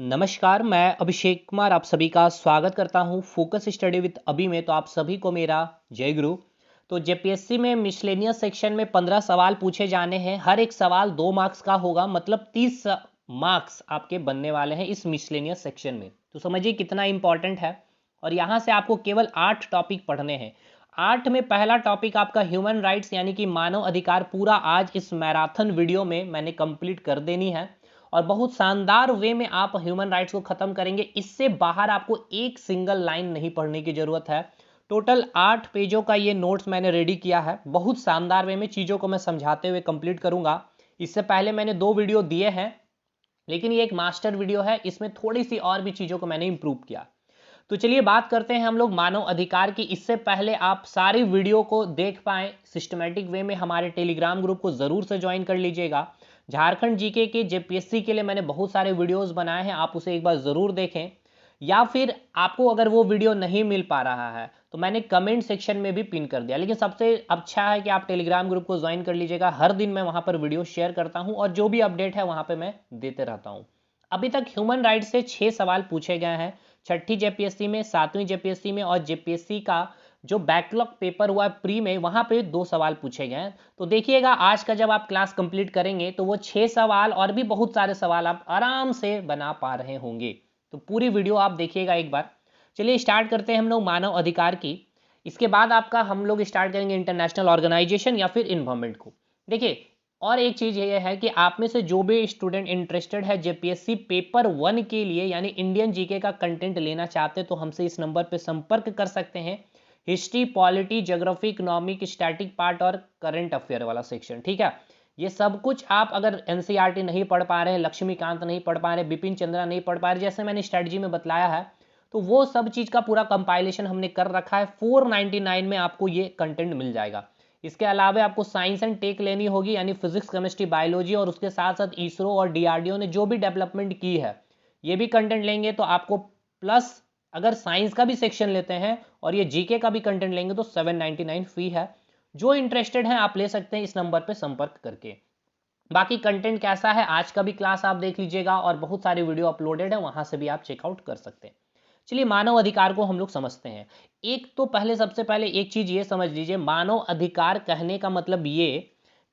नमस्कार, मैं अभिषेक कुमार आप सभी का स्वागत करता हूं फोकस स्टडी विद अभी में। तो आप सभी को मेरा जय गुरु। तो जेपीएससी में मिसलेनियस सेक्शन में 15 सवाल पूछे जाने हैं। हर एक सवाल 2 मार्क्स का होगा, मतलब 30 मार्क्स आपके बनने वाले हैं इस मिसलेनियस सेक्शन में। तो समझिए कितना इंपॉर्टेंट है। और यहाँ से आपको केवल 8 टॉपिक पढ़ने हैं। 8 में पहला टॉपिक आपका ह्यूमन राइट्स यानी कि मानव अधिकार, पूरा आज इस मैराथन वीडियो में मैंने कंप्लीट कर देनी है। और बहुत शानदार वे में आप ह्यूमन राइट्स को खत्म करेंगे। इससे बाहर आपको एक सिंगल लाइन नहीं पढ़ने की जरूरत है। टोटल 8 पेजों का ये नोट्स मैंने रेडी किया है। बहुत शानदार वे में चीज़ों को मैं समझाते हुए कंप्लीट करूंगा। इससे पहले मैंने 2 वीडियो दिए हैं, लेकिन ये एक मास्टर वीडियो है, इसमें थोड़ी सी और भी चीज़ों को मैंने इंप्रूव किया। तो चलिए बात करते हैं हम लोग मानव अधिकार की। इससे पहले आप सारी वीडियो को देख पाएँ सिस्टमेटिक वे में, हमारे टेलीग्राम ग्रुप को ज़रूर से ज्वाइन कर लीजिएगा। झारखंड जीके के जेपीएससी के लिए मैंने बहुत सारे वीडियोस बनाए हैं, आप उसे एक बार ज़रूर देखें। या फिर आपको अगर वो वीडियो नहीं मिल पा रहा है तो मैंने कमेंट सेक्शन में भी पिन कर दिया। लेकिन सबसे अच्छा है कि आप टेलीग्राम ग्रुप को ज्वाइन कर लीजिएगा। हर दिन मैं वहाँ पर वीडियो शेयर करता हूँ और जो भी अपडेट है वहाँ पर मैं देते रहता हूँ। अभी तक ह्यूमन राइट से 6 सवाल पूछे गए हैं, छठी जेपीएससी में, 7वीं जेपीएससी में, और जेपीएससी का जो बैकलॉग पेपर हुआ है प्री में, वहां पे 2 सवाल पूछे गए हैं। तो देखिएगा आज का जब आप क्लास कंप्लीट करेंगे तो वो 6 सवाल और भी बहुत सारे सवाल आप आराम से बना पा रहे होंगे। तो पूरी वीडियो आप देखिएगा एक बार। चलिए स्टार्ट करते हैं हम लोग मानव अधिकार की। इसके बाद आपका हम लोग स्टार्ट करेंगे इंटरनेशनल ऑर्गेनाइजेशन या फिर इन्वायरमेंट को। देखिए, और एक चीज़ ये है कि आप में से जो भी स्टूडेंट इंटरेस्टेड है जेपीएससी पेपर 1 के लिए यानी इंडियन जीके का कंटेंट लेना चाहते तो हमसे इस नंबर पर संपर्क कर सकते हैं। History, polity, geography, economic, static part और करंट अफेयर वाला सेक्शन, ठीक है। ये सब कुछ आप अगर एनसीईआरटी नहीं पढ़ पा रहे हैं, लक्ष्मीकांत नहीं पढ़ पा रहे, बिपिन चंद्रा नहीं पढ़ पा रहे, जैसे मैंने स्ट्रेटजी में बताया है, तो वो सब चीज़ का पूरा कंपाइलेशन हमने कर रखा है। 499 में आपको ये कंटेंट मिल जाएगा। इसके अलावा आपको साइंस एंड टेक लेनी होगी, यानी फिजिक्स, केमिस्ट्री, बायोलॉजी, और उसके साथ साथ इसरो और डीआरडीओ ने जो भी डेवलपमेंट की है ये भी कंटेंट लेंगे तो आपको प्लस, अगर साइंस का भी सेक्शन लेते हैं और ये जीके का भी कंटेंट लेंगे तो 799 फी है। जो इंटरेस्टेड हैं आप ले सकते हैं इस नंबर पर संपर्क करके। बाकी कंटेंट कैसा है आज का भी क्लास आप देख लीजिएगा, और बहुत सारी वीडियो अपलोडेड है, वहां से भी आप चेकआउट कर सकते हैं। चलिए मानव अधिकार को हम लोग समझते हैं। एक तो पहले, सबसे पहले एक चीज ये समझ लीजिए, मानव अधिकार कहने का मतलब ये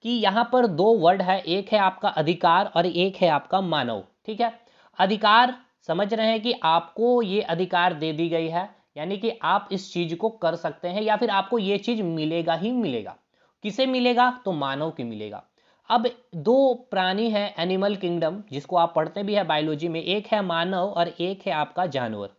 कि यहाँ पर 2 वर्ड है, एक है आपका अधिकार और एक है आपका मानव, ठीक है। अधिकार समझ रहे हैं कि आपको ये अधिकार दे दी गई है, यानी कि आप इस चीज को कर सकते हैं या फिर आपको ये चीज मिलेगा ही मिलेगा। किसे मिलेगा? तो मानव की मिलेगा। अब 2 प्राणी है एनिमल किंगडम, जिसको आप पढ़ते भी है बायोलॉजी में, एक है मानव और एक है आपका जानवर।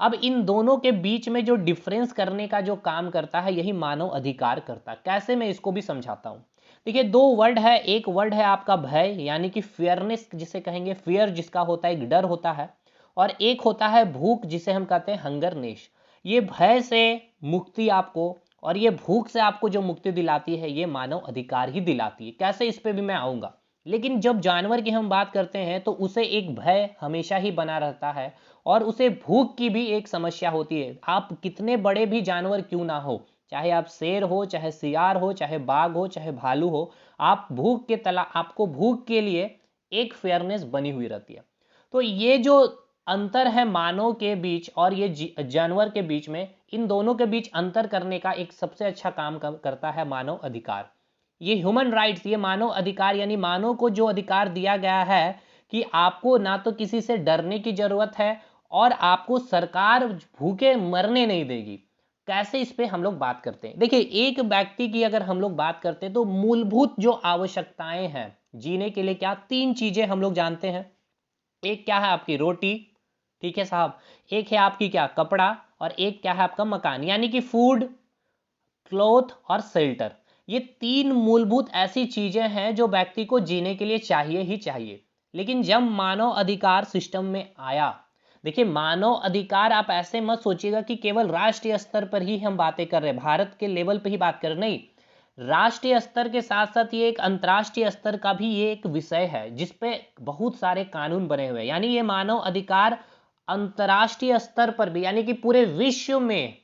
अब इन दोनों के बीच में जो डिफरेंस करने का जो काम करता है यही मानव अधिकार करता है। कैसे, मैं इसको भी समझाता हूं। देखिए, 2 वर्ड है, एक वर्ड है आपका भय यानी कि फियरनेस जिसे कहेंगे, फियर जिसका होता है, एक डर होता है, और एक होता है भूख जिसे हम कहते हैं हंगरनेस। ये भय से मुक्ति आपको और ये भूख से आपको जो मुक्ति दिलाती है ये मानव अधिकार ही दिलाती है। कैसे, इस पे भी मैं आऊंगा। लेकिन जब जानवर की हम बात करते हैं तो उसे एक भय हमेशा ही बना रहता है और उसे भूख की भी एक समस्या होती है। आप कितने बड़े भी जानवर क्यों ना हो, चाहे आप शेर हो, चाहे सियार हो, चाहे बाघ हो, चाहे भालू हो, आप भूख के तला आपको भूख के लिए एक फेयरनेस बनी हुई रहती है। तो ये जो अंतर है मानव के बीच और ये जानवर के बीच में, इन दोनों के बीच अंतर करने का एक सबसे अच्छा काम करता है मानव अधिकार। ये ह्यूमन राइट्स, ये मानव अधिकार यानी मानव को जो अधिकार दिया गया है कि आपको ना तो किसी से डरने की जरूरत है और आपको सरकार भूखे मरने नहीं देगी। कैसे, इस पे हम लोग बात करते हैं। देखिए, एक व्यक्ति की अगर हम लोग बात करते हैं तो मूलभूत जो आवश्यकताएं हैं जीने के लिए, क्या 3 चीजें हम लोग जानते हैं। एक क्या है आपकी रोटी, ठीक है साहब, एक है आपकी क्या कपड़ा, और एक क्या है आपका मकान, यानी कि फूड, क्लॉथ और शेल्टर। ये 3 मूलभूत ऐसी चीजें हैं जो व्यक्ति को जीने के लिए चाहिए ही चाहिए। लेकिन जब मानव अधिकार सिस्टम में आया, देखिए मानव अधिकार आप ऐसे मत सोचिएगा कि केवल राष्ट्रीय स्तर पर ही हम बातें कर रहे हैं, भारत के लेवल पर ही बात कर रहे, नहीं। राष्ट्रीय स्तर के साथ साथ ये एक अंतर्राष्ट्रीय स्तर का भी ये एक विषय है जिसपे बहुत सारे कानून बने हुए हैं। यानी ये मानव अधिकार अंतर्राष्ट्रीय स्तर पर भी, यानी कि पूरे विश्व में,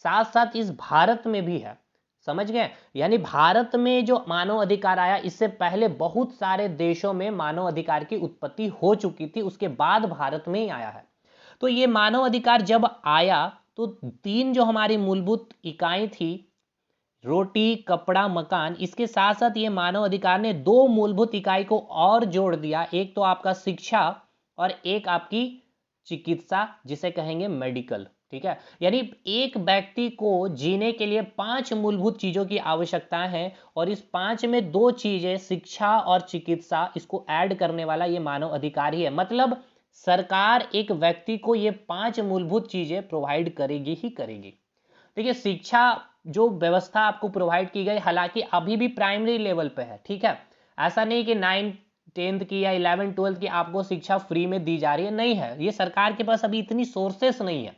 साथ साथ इस भारत में भी है। समझ गए? यानी भारत में जो मानव अधिकार आया, इससे पहले बहुत सारे देशों में मानव अधिकार की उत्पत्ति हो चुकी थी, उसके बाद भारत में ही आया है। तो ये मानव अधिकार जब आया तो 3 जो हमारी मूलभूत इकाई थी, रोटी, कपड़ा, मकान, इसके साथ साथ ये मानव अधिकार ने 2 मूलभूत इकाई को और जोड़ दिया। एक तो आपका शिक्षा और एक आपकी चिकित्सा, जिसे कहेंगे मेडिकल। ठीक है, यानी एक व्यक्ति को जीने के लिए 5 मूलभूत चीजों की आवश्यकता है और इस 5 में 2 चीजें शिक्षा और चिकित्सा, इसको ऐड करने वाला ये मानव अधिकार ही है। मतलब सरकार एक व्यक्ति को ये 5 मूलभूत चीजें प्रोवाइड करेगी ही करेगी। देखिए, शिक्षा जो व्यवस्था आपको प्रोवाइड की गई, हालांकि अभी भी प्राइमरी लेवल पे है। ठीक है, ऐसा नहीं कि 9th 10th की या 11th 12th की आपको शिक्षा फ्री में दी जा रही है, नहीं है। ये सरकार के पास अभी इतनी सोर्सेस नहीं है,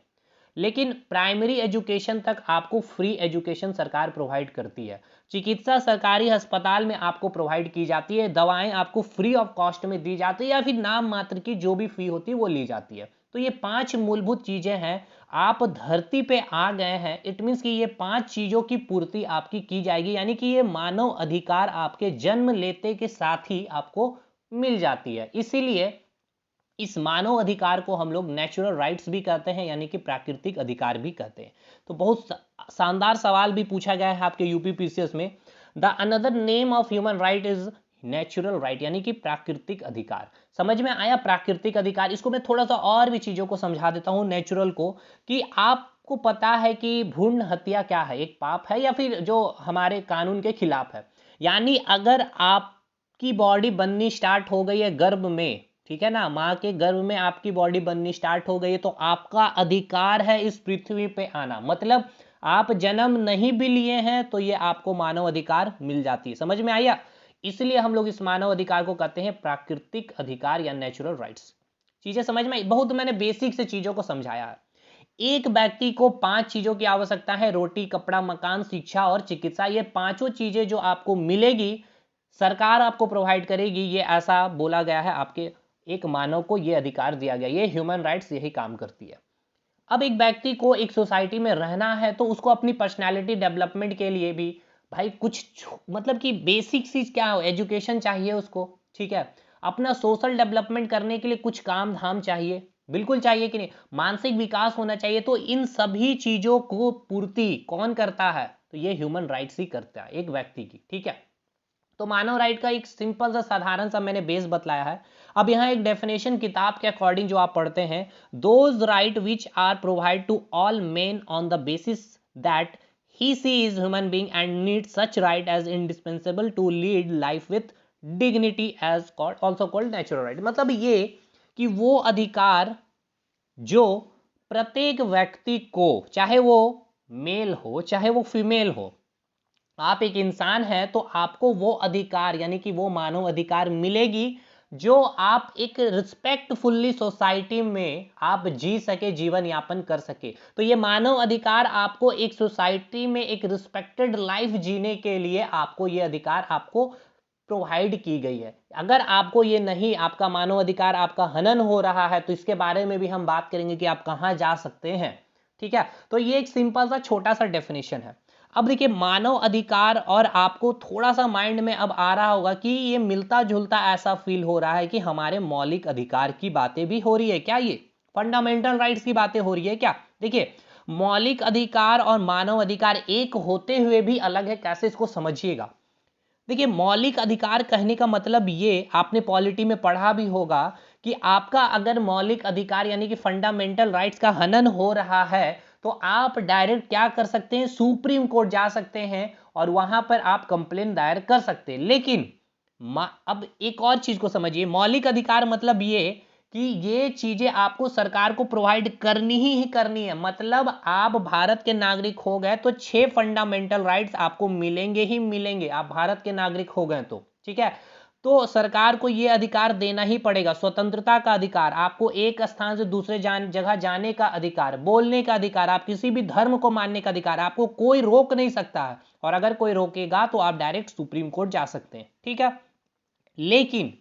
लेकिन प्राइमरी एजुकेशन तक आपको फ्री एजुकेशन सरकार प्रोवाइड करती है। चिकित्सा सरकारी अस्पताल में आपको प्रोवाइड की जाती है, दवाएं आपको फ्री ऑफ कॉस्ट में दी जाती है या फिर नाम मात्र की जो भी फी होती है वो ली जाती है। तो ये 5 मूलभूत चीजें हैं। आप धरती पे आ गए हैं, इट मीन्स कि ये 5 चीजों की पूर्ति आपकी की जाएगी, यानी कि ये मानव अधिकार आपके जन्म लेते के साथ ही आपको मिल जाती है। इसीलिए इस मानव अधिकार को हम लोग नेचुरल राइट्स भी कहते हैं, यानी कि प्राकृतिक अधिकार भी कहते हैं। तो बहुत शानदार सवाल भी पूछा गया है आपके यूपीपीसीएस में। The another name of human right is natural right, यानी कि प्राकृतिक अधिकार। समझ में आया प्राकृतिक अधिकार? इसको मैं थोड़ा सा और भी चीजों को समझा देता हूं नेचुरल को, कि आपको पता है कि भ्रूण हत्या क्या है, एक पाप है या फिर जो हमारे कानून के खिलाफ है। यानी अगर आपकी बॉडी बननी स्टार्ट हो गई है गर्भ में, ठीक है ना, माँ के गर्भ में आपकी बॉडी बननी स्टार्ट हो गई है, तो आपका अधिकार है इस पृथ्वी पे आना। मतलब आप जन्म नहीं भी लिए हैं तो ये आपको मानव अधिकार मिल जाती है। समझ में आया? इसलिए हम लोग इस मानव अधिकार को कहते हैं प्राकृतिक अधिकार या नेचुरल राइट्स। चीजें समझ में आई? बहुत मैंने बेसिक से चीजों को समझाया है। एक व्यक्ति को 5 चीजों की आवश्यकता है, रोटी, कपड़ा, मकान, शिक्षा और चिकित्सा। ये पांचों चीजें जो आपको मिलेगी, सरकार आपको प्रोवाइड करेगी, ये ऐसा बोला गया है। आपके एक मानव को ये अधिकार दिया गया, ये ह्यूमन राइट्स यही काम करती है। अब एक व्यक्ति को एक सोसाइटी में रहना है तो उसको अपनी पर्सनालिटी डेवलपमेंट के लिए भी भाई कुछ मतलब कि बेसिक चीज क्या हो, एजुकेशन चाहिए उसको। ठीक है, अपना सोशल डेवलपमेंट करने के लिए कुछ काम धाम चाहिए, बिल्कुल चाहिए कि नहीं, मानसिक विकास होना चाहिए। तो इन सभी चीजों को पूर्ति कौन करता है? तो ये ह्यूमन राइट्स ही करता है एक व्यक्ति की। ठीक है, तो मानव राइट का एक सिंपल सा साधारण सा मैंने बेस बतलाया है। अब यहाँ एक डेफिनेशन किताब के अकॉर्डिंग जो आप पढ़ते हैं, those right which are provide to all men on the basis that he she is human being and need such right as indispensable to lead life with dignity as called also called natural right. मतलब ये कि वो अधिकार जो प्रत्येक व्यक्ति को, चाहे वो मेल हो चाहे वो फीमेल हो, आप एक इंसान हैं तो आपको वो अधिकार यानी कि वो मानव अधिकार मिलेगी जो आप एक रिस्पेक्टफुल्ली सोसाइटी में आप जी सके, जीवन यापन कर सके। तो ये मानव अधिकार आपको एक सोसाइटी में एक रिस्पेक्टेड लाइफ जीने के लिए आपको ये अधिकार आपको प्रोवाइड की गई है। अगर आपको ये नहीं, आपका मानव अधिकार आपका हनन हो रहा है, तो इसके बारे में भी हम बात करेंगे कि आप कहां जा सकते हैं। ठीक है, तो ये एक सिंपल सा छोटा सा डेफिनेशन है। अब देखिए, मानव अधिकार, और आपको थोड़ा सा माइंड में अब आ रहा होगा कि ये मिलता जुलता ऐसा फील हो रहा है कि हमारे मौलिक अधिकार की बातें भी हो रही है क्या, ये फंडामेंटल राइट्स की बातें हो रही है क्या? देखिए, मौलिक अधिकार और मानव अधिकार एक होते हुए भी अलग है। कैसे, इसको समझिएगा। देखिए, मौलिक अधिकार कहने का मतलब ये, आपने पॉलिटी में पढ़ा भी होगा कि आपका अगर मौलिक अधिकार यानी कि फंडामेंटल राइट्स का हनन हो रहा है तो आप डायरेक्ट क्या कर सकते हैं, सुप्रीम कोर्ट जा सकते हैं और वहां पर आप कंप्लेन दायर कर सकते हैं। लेकिन अब एक और चीज को समझिए, मौलिक अधिकार मतलब ये कि ये चीजें आपको सरकार को प्रोवाइड करनी ही करनी है। मतलब आप भारत के नागरिक हो गए तो 6 फंडामेंटल राइट्स आपको मिलेंगे ही मिलेंगे, आप भारत के नागरिक हो गए तो। ठीक है, तो सरकार को ये अधिकार देना ही पड़ेगा। स्वतंत्रता का अधिकार, आपको एक स्थान से दूसरे जगह जाने का अधिकार, बोलने का अधिकार, आप किसी भी धर्म को मानने का अधिकार, आपको कोई रोक नहीं सकता है। और अगर कोई रोकेगा तो आप डायरेक्ट सुप्रीम कोर्ट जा सकते हैं। ठीक है, लेकिन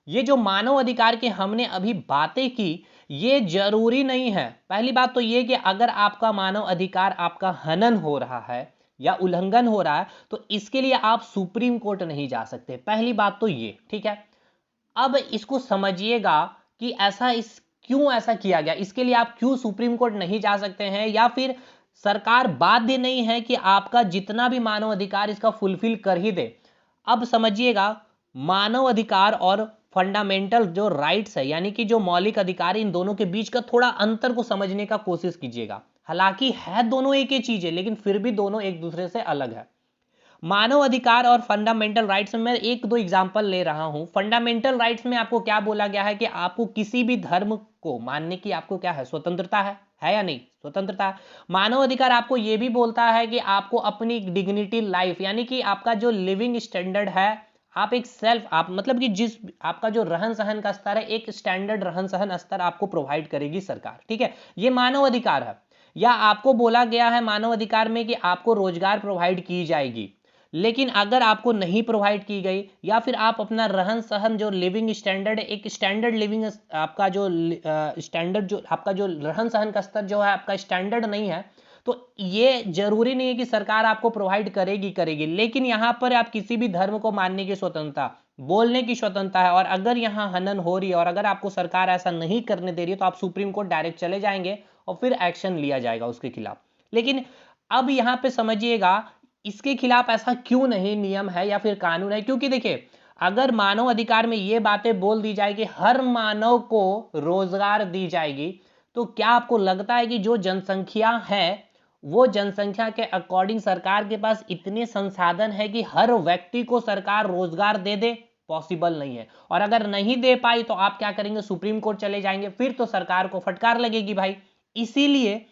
ये जो मानव अधिकार की हमने अभी बातें की, ये जरूरी नहीं है। पहली बात तो ये कि अगर आपका मानव अधिकार आपका हनन हो रहा है, या उल्लंघन हो रहा है तो इसके लिए आप सुप्रीम कोर्ट नहीं जा सकते। पहली बात तो ये, ठीक है। अब इसको समझिएगा कि क्यों ऐसा किया गया, इसके लिए आप क्यों सुप्रीम कोर्ट नहीं जा सकते हैं, या फिर सरकार बाध्य नहीं है कि आपका जितना भी मानव अधिकार इसका फुलफिल कर ही दे। अब समझिएगा, मानव अधिकार और फंडामेंटल जो राइट्स है यानी कि जो मौलिक अधिकार, इन दोनों के बीच का थोड़ा अंतर को समझने का कोशिश कीजिएगा। हालांकि है दोनों एक ही चीज है, लेकिन फिर भी दोनों एक दूसरे से अलग है। मानव अधिकार और फंडामेंटल राइट्स में मैं एक दो एग्जांपल ले रहा हूं। फंडामेंटल राइट्स में आपको क्या बोला गया है कि आपको किसी भी धर्म को मानने की आपको क्या है, स्वतंत्रता है या नहीं, स्वतंत्रता है। मानव अधिकार आपको यह भी बोलता है कि आपको अपनी डिग्निटी लाइफ यानी कि आपका जो लिविंग स्टैंडर्ड है, आप एक आप मतलब कि जिस आपका जो रहन सहन का स्तर है, एक स्टैंडर्ड रहन सहन स्तर आपको प्रोवाइड करेगी सरकार, ठीक है। ये मानव अधिकार है। या आपको बोला गया है मानव अधिकार में कि आपको रोजगार प्रोवाइड की जाएगी, लेकिन अगर आपको नहीं प्रोवाइड की गई या फिर आप अपना रहन सहन जो लिविंग स्टैंडर्ड, एक स्टैंडर्ड लिविंग आपका जो स्टैंडर्ड जो आपका जो रहन सहन का स्तर जो है आपका स्टैंडर्ड नहीं है, तो ये जरूरी नहीं है कि सरकार आपको प्रोवाइड करेगी। लेकिन यहां पर आप किसी भी धर्म को मानने की स्वतंत्रता, बोलने की स्वतंत्रता है, और अगर यहां हनन हो रही है और अगर आपको सरकार ऐसा नहीं करने दे रही है तो आप सुप्रीम कोर्ट डायरेक्ट चले जाएंगे और फिर एक्शन लिया जाएगा उसके खिलाफ। लेकिन अब यहां पे समझिएगा इसके खिलाफ ऐसा क्यों नहीं नियम है या फिर कानून है, क्योंकि देखिए अगर मानव अधिकार में ये बातें बोल दी जाए कि हर मानव को रोजगार दी जाएगी, तो क्या आपको लगता है कि जो जनसंख्या है वो जनसंख्या के अकॉर्डिंग सरकार के पास इतने संसाधन है कि हर व्यक्ति को सरकार रोजगार दे दे? पॉसिबल नहीं है। और अगर नहीं दे पाई तो आप क्या करेंगे, सुप्रीम कोर्ट चले जाएंगे, फिर तो सरकार को फटकार लगेगी भाई। इसीलिए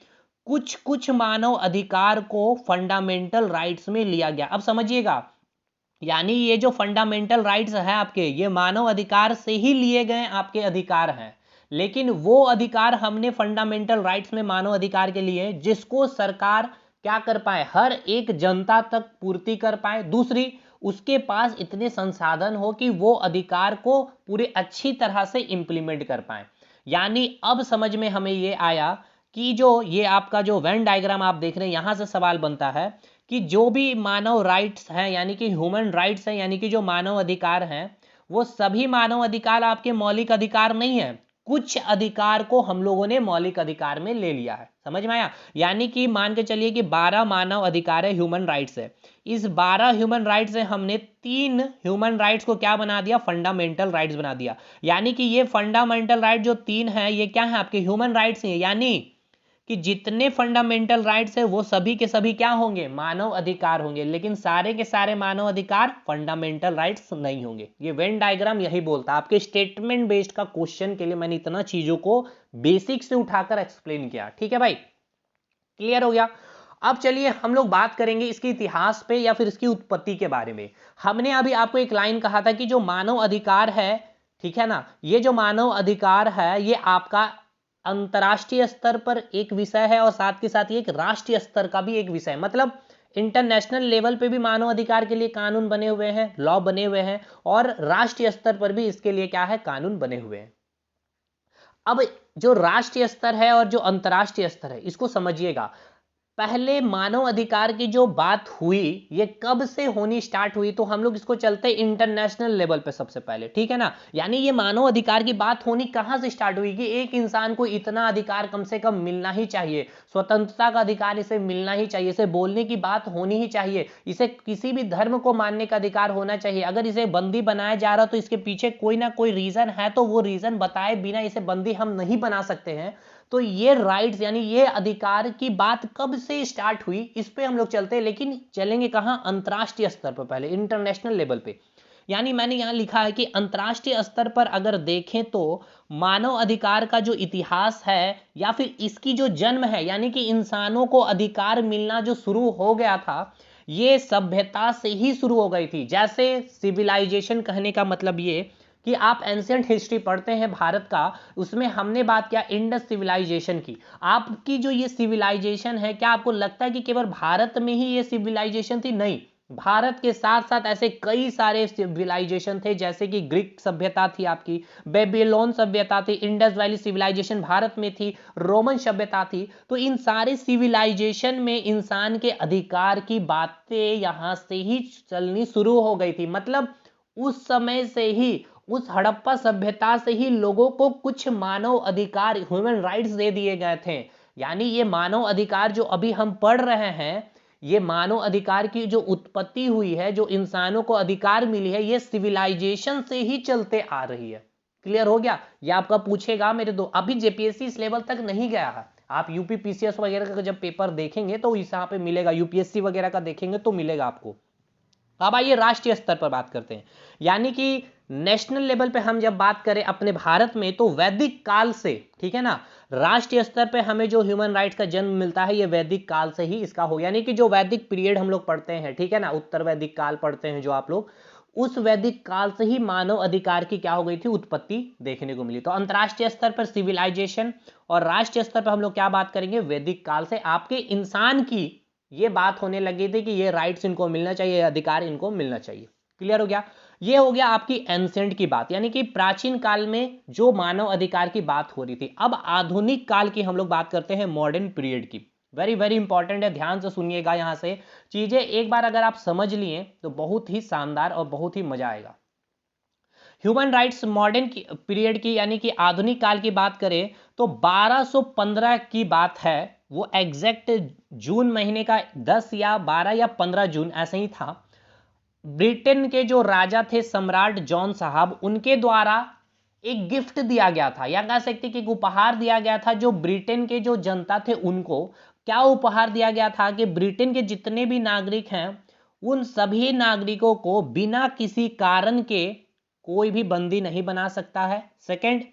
कुछ कुछ मानव अधिकार को फंडामेंटल राइट्स में लिया गया। अब समझिएगा, यानी ये जो फंडामेंटल राइट्स है आपके, ये मानव अधिकार से ही लिए गए आपके अधिकार हैं, लेकिन वो अधिकार हमने फंडामेंटल राइट्स में मानव अधिकार के लिए जिसको सरकार क्या कर पाए, हर एक जनता तक पूर्ति कर पाए। दूसरी, उसके पास इतने संसाधन हो कि वो अधिकार को पूरे अच्छी तरह से इंप्लीमेंट कर पाए। यानी अब समझ में हमें ये आया कि जो ये आपका जो वेन डायग्राम आप देख रहे हैं, यहां से सवाल बनता है कि जो भी मानव राइट्स हैं यानी कि ह्यूमन राइट्स हैं यानी कि जो मानव अधिकार हैं, वो सभी मानव अधिकार आपके मौलिक अधिकार नहीं है। कुछ अधिकार को हम लोगों ने मौलिक अधिकार में ले लिया है, समझ में आया। यानी कि मान के चलिए कि 12 मानव अधिकार है, ह्यूमन राइट्स है। इस 12 ह्यूमन राइट्स से हमने 3 ह्यूमन राइट्स को क्या बना दिया, फंडामेंटल राइट्स बना दिया। यानी कि ये फंडामेंटल राइट जो 3 है ये क्या है, आपके ह्यूमन राइट्स हैं। यानी कि जितने फंडामेंटल राइट्स है वो सभी के सभी क्या होंगे, मानव अधिकार होंगे, लेकिन सारे के सारे मानव अधिकार फंडामेंटल राइट्स नहीं होंगे। ये वेन डायग्राम यही बोलता है। आपके स्टेटमेंट बेस्ड का क्वेश्चन के लिए मैंने इतना चीजों को बेसिक से उठाकर एक्सप्लेन किया, ठीक है भाई, क्लियर हो गया। अब चलिए हम लोग बात करेंगे इसके इतिहास पे या फिर इसकी उत्पत्ति के बारे में। हमने अभी आपको एक लाइन कहा था कि जो मानव अधिकार है, ठीक है ना, ये जो मानव अधिकार है ये आपका अंतर्राष्ट्रीय स्तर पर एक विषय है और साथ के साथ ये एक राष्ट्रीय स्तर का भी एक विषय है। मतलब इंटरनेशनल लेवल पे भी मानव अधिकार के लिए कानून बने हुए हैं, लॉ बने हुए हैं, और राष्ट्रीय स्तर पर भी इसके लिए क्या है, कानून बने हुए हैं। अब जो राष्ट्रीय स्तर है और जो अंतर्राष्ट्रीय स्तर है इसको समझिएगा। पहले मानव अधिकार की जो बात हुई ये कब से होनी स्टार्ट हुई, तो हम लोग इसको चलते इंटरनेशनल लेवल पे सबसे पहले, ठीक है ना। यानी ये मानव अधिकार की बात होनी कहां से स्टार्ट हुई कि एक इंसान को इतना अधिकार कम से कम मिलना ही चाहिए, स्वतंत्रता का अधिकार इसे मिलना ही चाहिए, इसे बोलने की बात होनी ही चाहिए, इसे किसी भी धर्म को मानने का अधिकार होना चाहिए। अगर इसे बंदी बनाया जा रहा तो इसके पीछे कोई ना कोई रीजन है, तो वो रीजन बताए बिना इसे बंदी हम नहीं बना सकते हैं। तो ये राइट्स यानी ये अधिकार की बात कब से स्टार्ट हुई इस पे हम लोग चलते हैं, लेकिन चलेंगे कहां, अंतरराष्ट्रीय स्तर पर, पहले इंटरनेशनल लेवल पे। यानी मैंने यहां लिखा है कि अंतरराष्ट्रीय स्तर पर अगर देखें तो मानव अधिकार का जो इतिहास है या फिर इसकी जो जन्म है, यानी कि इंसानों को अधिकार मिलना जो शुरू हो गया था, ये सभ्यता से ही शुरू हो गई थी। जैसे सिविलाइजेशन कहने का मतलब ये कि आप एंशिएंट हिस्ट्री पढ़ते हैं भारत का, उसमें हमने बात किया इंडस सिविलाइजेशन की। आपकी जो ये सिविलाइजेशन है, क्या आपको लगता है कि केवल भारत में ही ये सिविलाइजेशन थी? नहीं, भारत के साथ साथ ऐसे कई सारे सिविलाइजेशन थे, जैसे कि ग्रीक सभ्यता थी आपकी, बेबीलोन सभ्यता थी, इंडस वैली सिविलाइजेशन भारत में थी, रोमन सभ्यता थी। तो इन सारे सिविलाइजेशन में इंसान के अधिकार की बातें यहां से ही चलनी शुरू हो गई थी। मतलब उस समय से ही, उस हड़प्पा सभ्यता से ही लोगों को कुछ मानव अधिकार, ह्यूमन राइट्स दे दिए गए थे। यानी ये मानव अधिकार जो अभी हम पढ़ रहे हैं, ये मानव अधिकार की जो उत्पत्ति हुई है, जो इंसानों को अधिकार मिली है, ये सिविलाइजेशन से ही चलते आ रही है। क्लियर हो गया? ये आपका पूछेगा मेरे दो, अभी जेपीएससी इस लेवल तक नहीं गया है। आप यूपी पीसीएस वगैरह का जब पेपर देखेंगे तो इस यहाँ पे मिलेगा, यूपीएससी वगैरह का देखेंगे तो मिलेगा आपको। अब आइए राष्ट्रीय स्तर पर बात करते हैं, यानी कि नेशनल लेवल पे हम जब बात करें अपने भारत में, तो वैदिक काल से, ठीक है ना, राष्ट्रीय स्तर पे हमें जो ह्यूमन राइट्स का जन्म मिलता है, ये वैदिक काल से ही इसका हो, यानी कि जो वैदिक पीरियड हम लोग पढ़ते हैं, ठीक है ना, उत्तर वैदिक काल पढ़ते हैं जो आप लोग, उस वैदिक काल से ही मानव अधिकार की क्या हो गई थी, उत्पत्ति देखने को मिली। तो अंतरराष्ट्रीय स्तर पर सिविलाइजेशन, और राष्ट्रीय स्तर पर हम लोग क्या बात करेंगे, वैदिक काल से आपके इंसान की ये बात होने लगी थी कि ये राइट्स इनको मिलना चाहिए, अधिकार इनको मिलना चाहिए। क्लियर हो गया? ये हो गया आपकी एंसेंट की बात, यानी कि प्राचीन काल में जो मानव अधिकार की बात हो रही थी। अब आधुनिक काल की हम लोग बात करते हैं, मॉडर्न पीरियड की। वेरी वेरी इंपॉर्टेंट है, ध्यान से सुनिएगा। यहां से चीजें एक बार अगर आप समझ लिए तो बहुत ही शानदार और बहुत ही मजा आएगा। ह्यूमन राइट्स मॉडर्न पीरियड की, यानी कि आधुनिक काल की बात करें तो 1215 की बात है। वो एग्जैक्ट जून महीने का 10 या 12 या 15 जून ऐसे ही था। ब्रिटेन के जो राजा थे सम्राट जॉन साहब, उनके द्वारा एक गिफ्ट दिया गया था, या कह सकते कि एक उपहार दिया गया था जो ब्रिटेन के जो जनता थे उनको। क्या उपहार दिया गया था कि ब्रिटेन के जितने भी नागरिक हैं, उन सभी नागरिकों को बिना किसी कारण के कोई भी बंदी नहीं बना सकता है। सेकंड,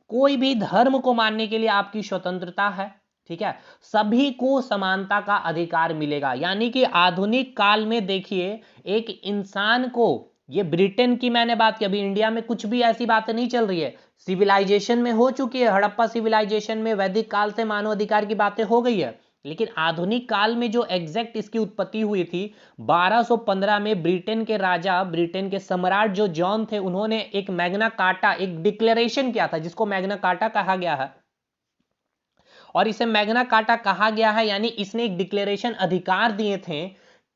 कोई भी धर्म को मानने के लिए आपकी स्वतंत्रता है, ठीक है। सभी को समानता का अधिकार मिलेगा। यानी कि आधुनिक काल में देखिए, एक इंसान को, ये ब्रिटेन की मैंने बात की, अभी इंडिया में कुछ भी ऐसी बातें नहीं चल रही है। सिविलाइजेशन में हो चुकी है, हड़प्पा सिविलाइजेशन में वैदिक काल से मानव अधिकार की बातें हो गई है, लेकिन आधुनिक काल में जो एग्जैक्ट इसकी उत्पत्ति हुई थी 1215 में, ब्रिटेन के राजा, ब्रिटेन के सम्राट जो जॉन थे, उन्होंने एक मैग्ना कार्टा, एक डिक्लेरेशन किया था, जिसको मैग्ना कार्टा कहा गया है। और इसे मैग्ना कार्टा कहा गया है, यानी इसने एक डिक्लेरेशन अधिकार दिए थे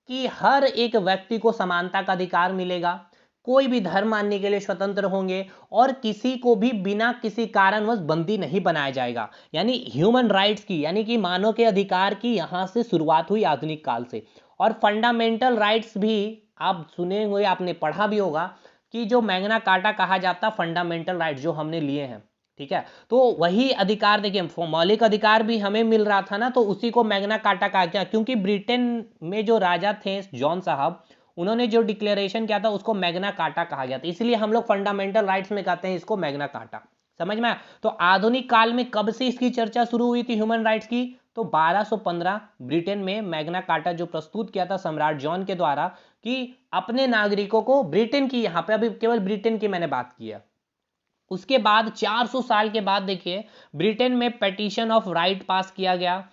कि हर एक व्यक्ति को समानता का अधिकार मिलेगा, कोई भी धर्म मानने के लिए स्वतंत्र होंगे, और किसी को भी बिना किसी कारणवश बंदी नहीं बनाया जाएगा। यानी ह्यूमन राइट्स की, यानी कि मानव के अधिकार की यहां से शुरुआत हुई आधुनिक काल से। और फंडामेंटल राइट्स भी आप सुने हुए, आपने पढ़ा भी होगा कि जो मैग्ना कार्टा कहा जाता, फंडामेंटल राइट्स जो हमने लिए हैं, ठीक है। तो वही अधिकार देखिए, मौलिक अधिकार भी हमें मिल रहा था ना, तो उसी को मैग्ना कार्टा कहा गया, क्योंकि ब्रिटेन में जो राजा थे जॉन साहब, उन्होंने जो डिक्लेरेशन किया था उसको मैग्ना कार्टा कहा गया था, इसलिए हम लोग फंडामेंटल राइट्स में कहते हैं इसको मैग्ना कार्टा। समझ में आया? तो आधुनिक काल में कब से इसकी चर्चा शुरू हुई थी ह्यूमन राइट्स की? तो 1215 ब्रिटेन में मैग्ना कार्टा जो प्रस्तुत किया था सम्राट जॉन के द्वारा, कि अपने नागरिकों को, ब्रिटेन की, यहां पे अभी केवल ब्रिटेन की मैंने बात की है। उसके बाद 400 साल के बाद देखिए, ब्रिटेन में पेटिशन ऑफ राइट पास किया गया।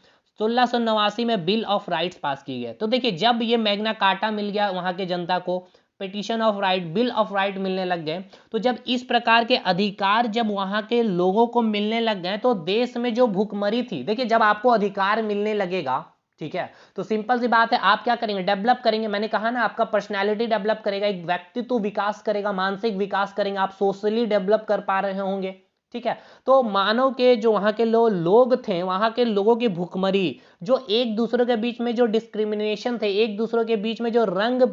1689 में बिल ऑफ राइट्स पास की गई। तो देखिए, जब ये मैग्ना कार्टा मिल गया वहां के जनता को, petition of right, bill of right मिलने लग गए, तो जब इस प्रकार के अधिकार जब वहां के लोगों को मिलने लग गए, तो देश में जो भुखमरी थी, देखिए जब आपको अधिकार मिलने लगेगा, ठीक है, तो सिंपल सी बात है, आप क्या करेंगे, डेवलप करेंगे। मैंने कहा ना, आपका पर्सनैलिटी डेवलप करेगा, एक व्यक्तित्व विकास करेगा, मानसिक विकास करेंगे, आप सोशली डेवलप कर पा रहे होंगे, ठीक है। तो मानव के जो वहां के लोग थे, वहां के लोगों की भुखमरी, जो एक दूसरे के बीच में जो डिस्क्रिमिनेशन थे, एक दूसरे के बीच में जो रंग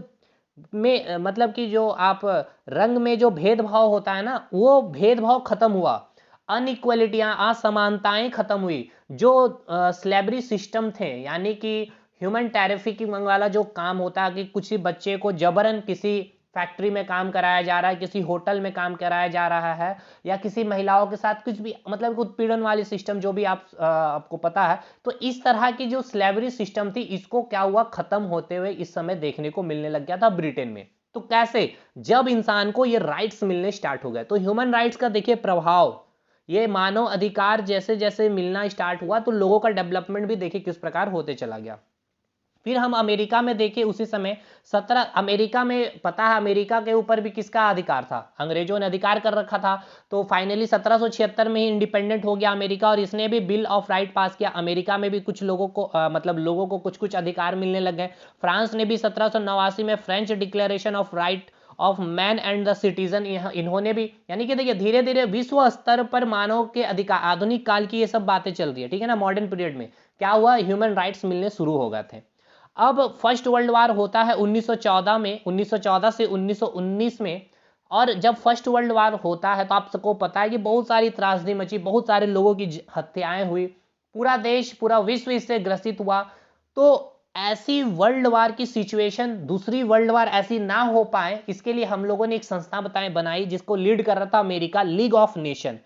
में, मतलब कि जो आप रंग में जो भेदभाव होता है ना, वो भेदभाव खत्म हुआ, अनइक्वलिटियां, असमानताएं खत्म हुई। जो स्लेवरी सिस्टम थे, यानी कि ह्यूमन ट्रैफिकिंग वाला जो काम होता है कि कुछ ही बच्चे को जबरन किसी फैक्ट्री में काम कराया जा रहा है, किसी होटल में काम कराया जा रहा है, या किसी महिलाओं के साथ कुछ भी, मतलब उत्पीड़न वाली सिस्टम जो भी आपको पता है, तो इस तरह की जो स्लेवरी सिस्टम थी, इसको क्या हुआ, खत्म होते हुए इस समय देखने को मिलने लग गया था ब्रिटेन में। तो कैसे? जब इंसान को ये राइट्स मिलने स्टार्ट हो गए। तो ह्यूमन राइट्स का देखिए प्रभाव, ये मानव अधिकार जैसे जैसे मिलना स्टार्ट हुआ, तो लोगों का डेवलपमेंट भी देखिए किस प्रकार होते चला गया। फिर हम अमेरिका में देखें उसी समय 17 अमेरिका में पता है अमेरिका के ऊपर भी किसका अधिकार था, अंग्रेजों ने अधिकार कर रखा था। तो फाइनली 1776 में ही इंडिपेंडेंट हो गया अमेरिका और इसने भी बिल ऑफ राइट पास किया। अमेरिका में भी कुछ लोगों को मतलब लोगों को कुछ कुछ अधिकार मिलने लग गए। फ्रांस ने भी 1789 में French declaration of right of man and the citizen, इन्होंने भी, यानी कि देखिए धीरे धीरे विश्व स्तर पर मानव के अधिकार, आधुनिक काल की ये सब बातें चल रही है, ठीक है ना। मॉडर्न पीरियड में क्या हुआ, ह्यूमन राइट्स मिलने शुरू हो गए थे। अब फर्स्ट वर्ल्ड वार होता है 1914 में, 1914 से 1919 में। और जब फर्स्ट वर्ल्ड वार होता है तो आप सबको पता है कि बहुत सारी त्रासदी मची, बहुत सारे लोगों की हत्याएं हुई, पूरा देश पूरा विश्व इससे ग्रसित हुआ। तो ऐसी वर्ल्ड वार की सिचुएशन, दूसरी वर्ल्ड वार ऐसी ना हो पाए, इसके लिए हम लोगों ने एक संस्था बनाई जिसको लीड कर रहा था अमेरिका, लीग ऑफ नेशन,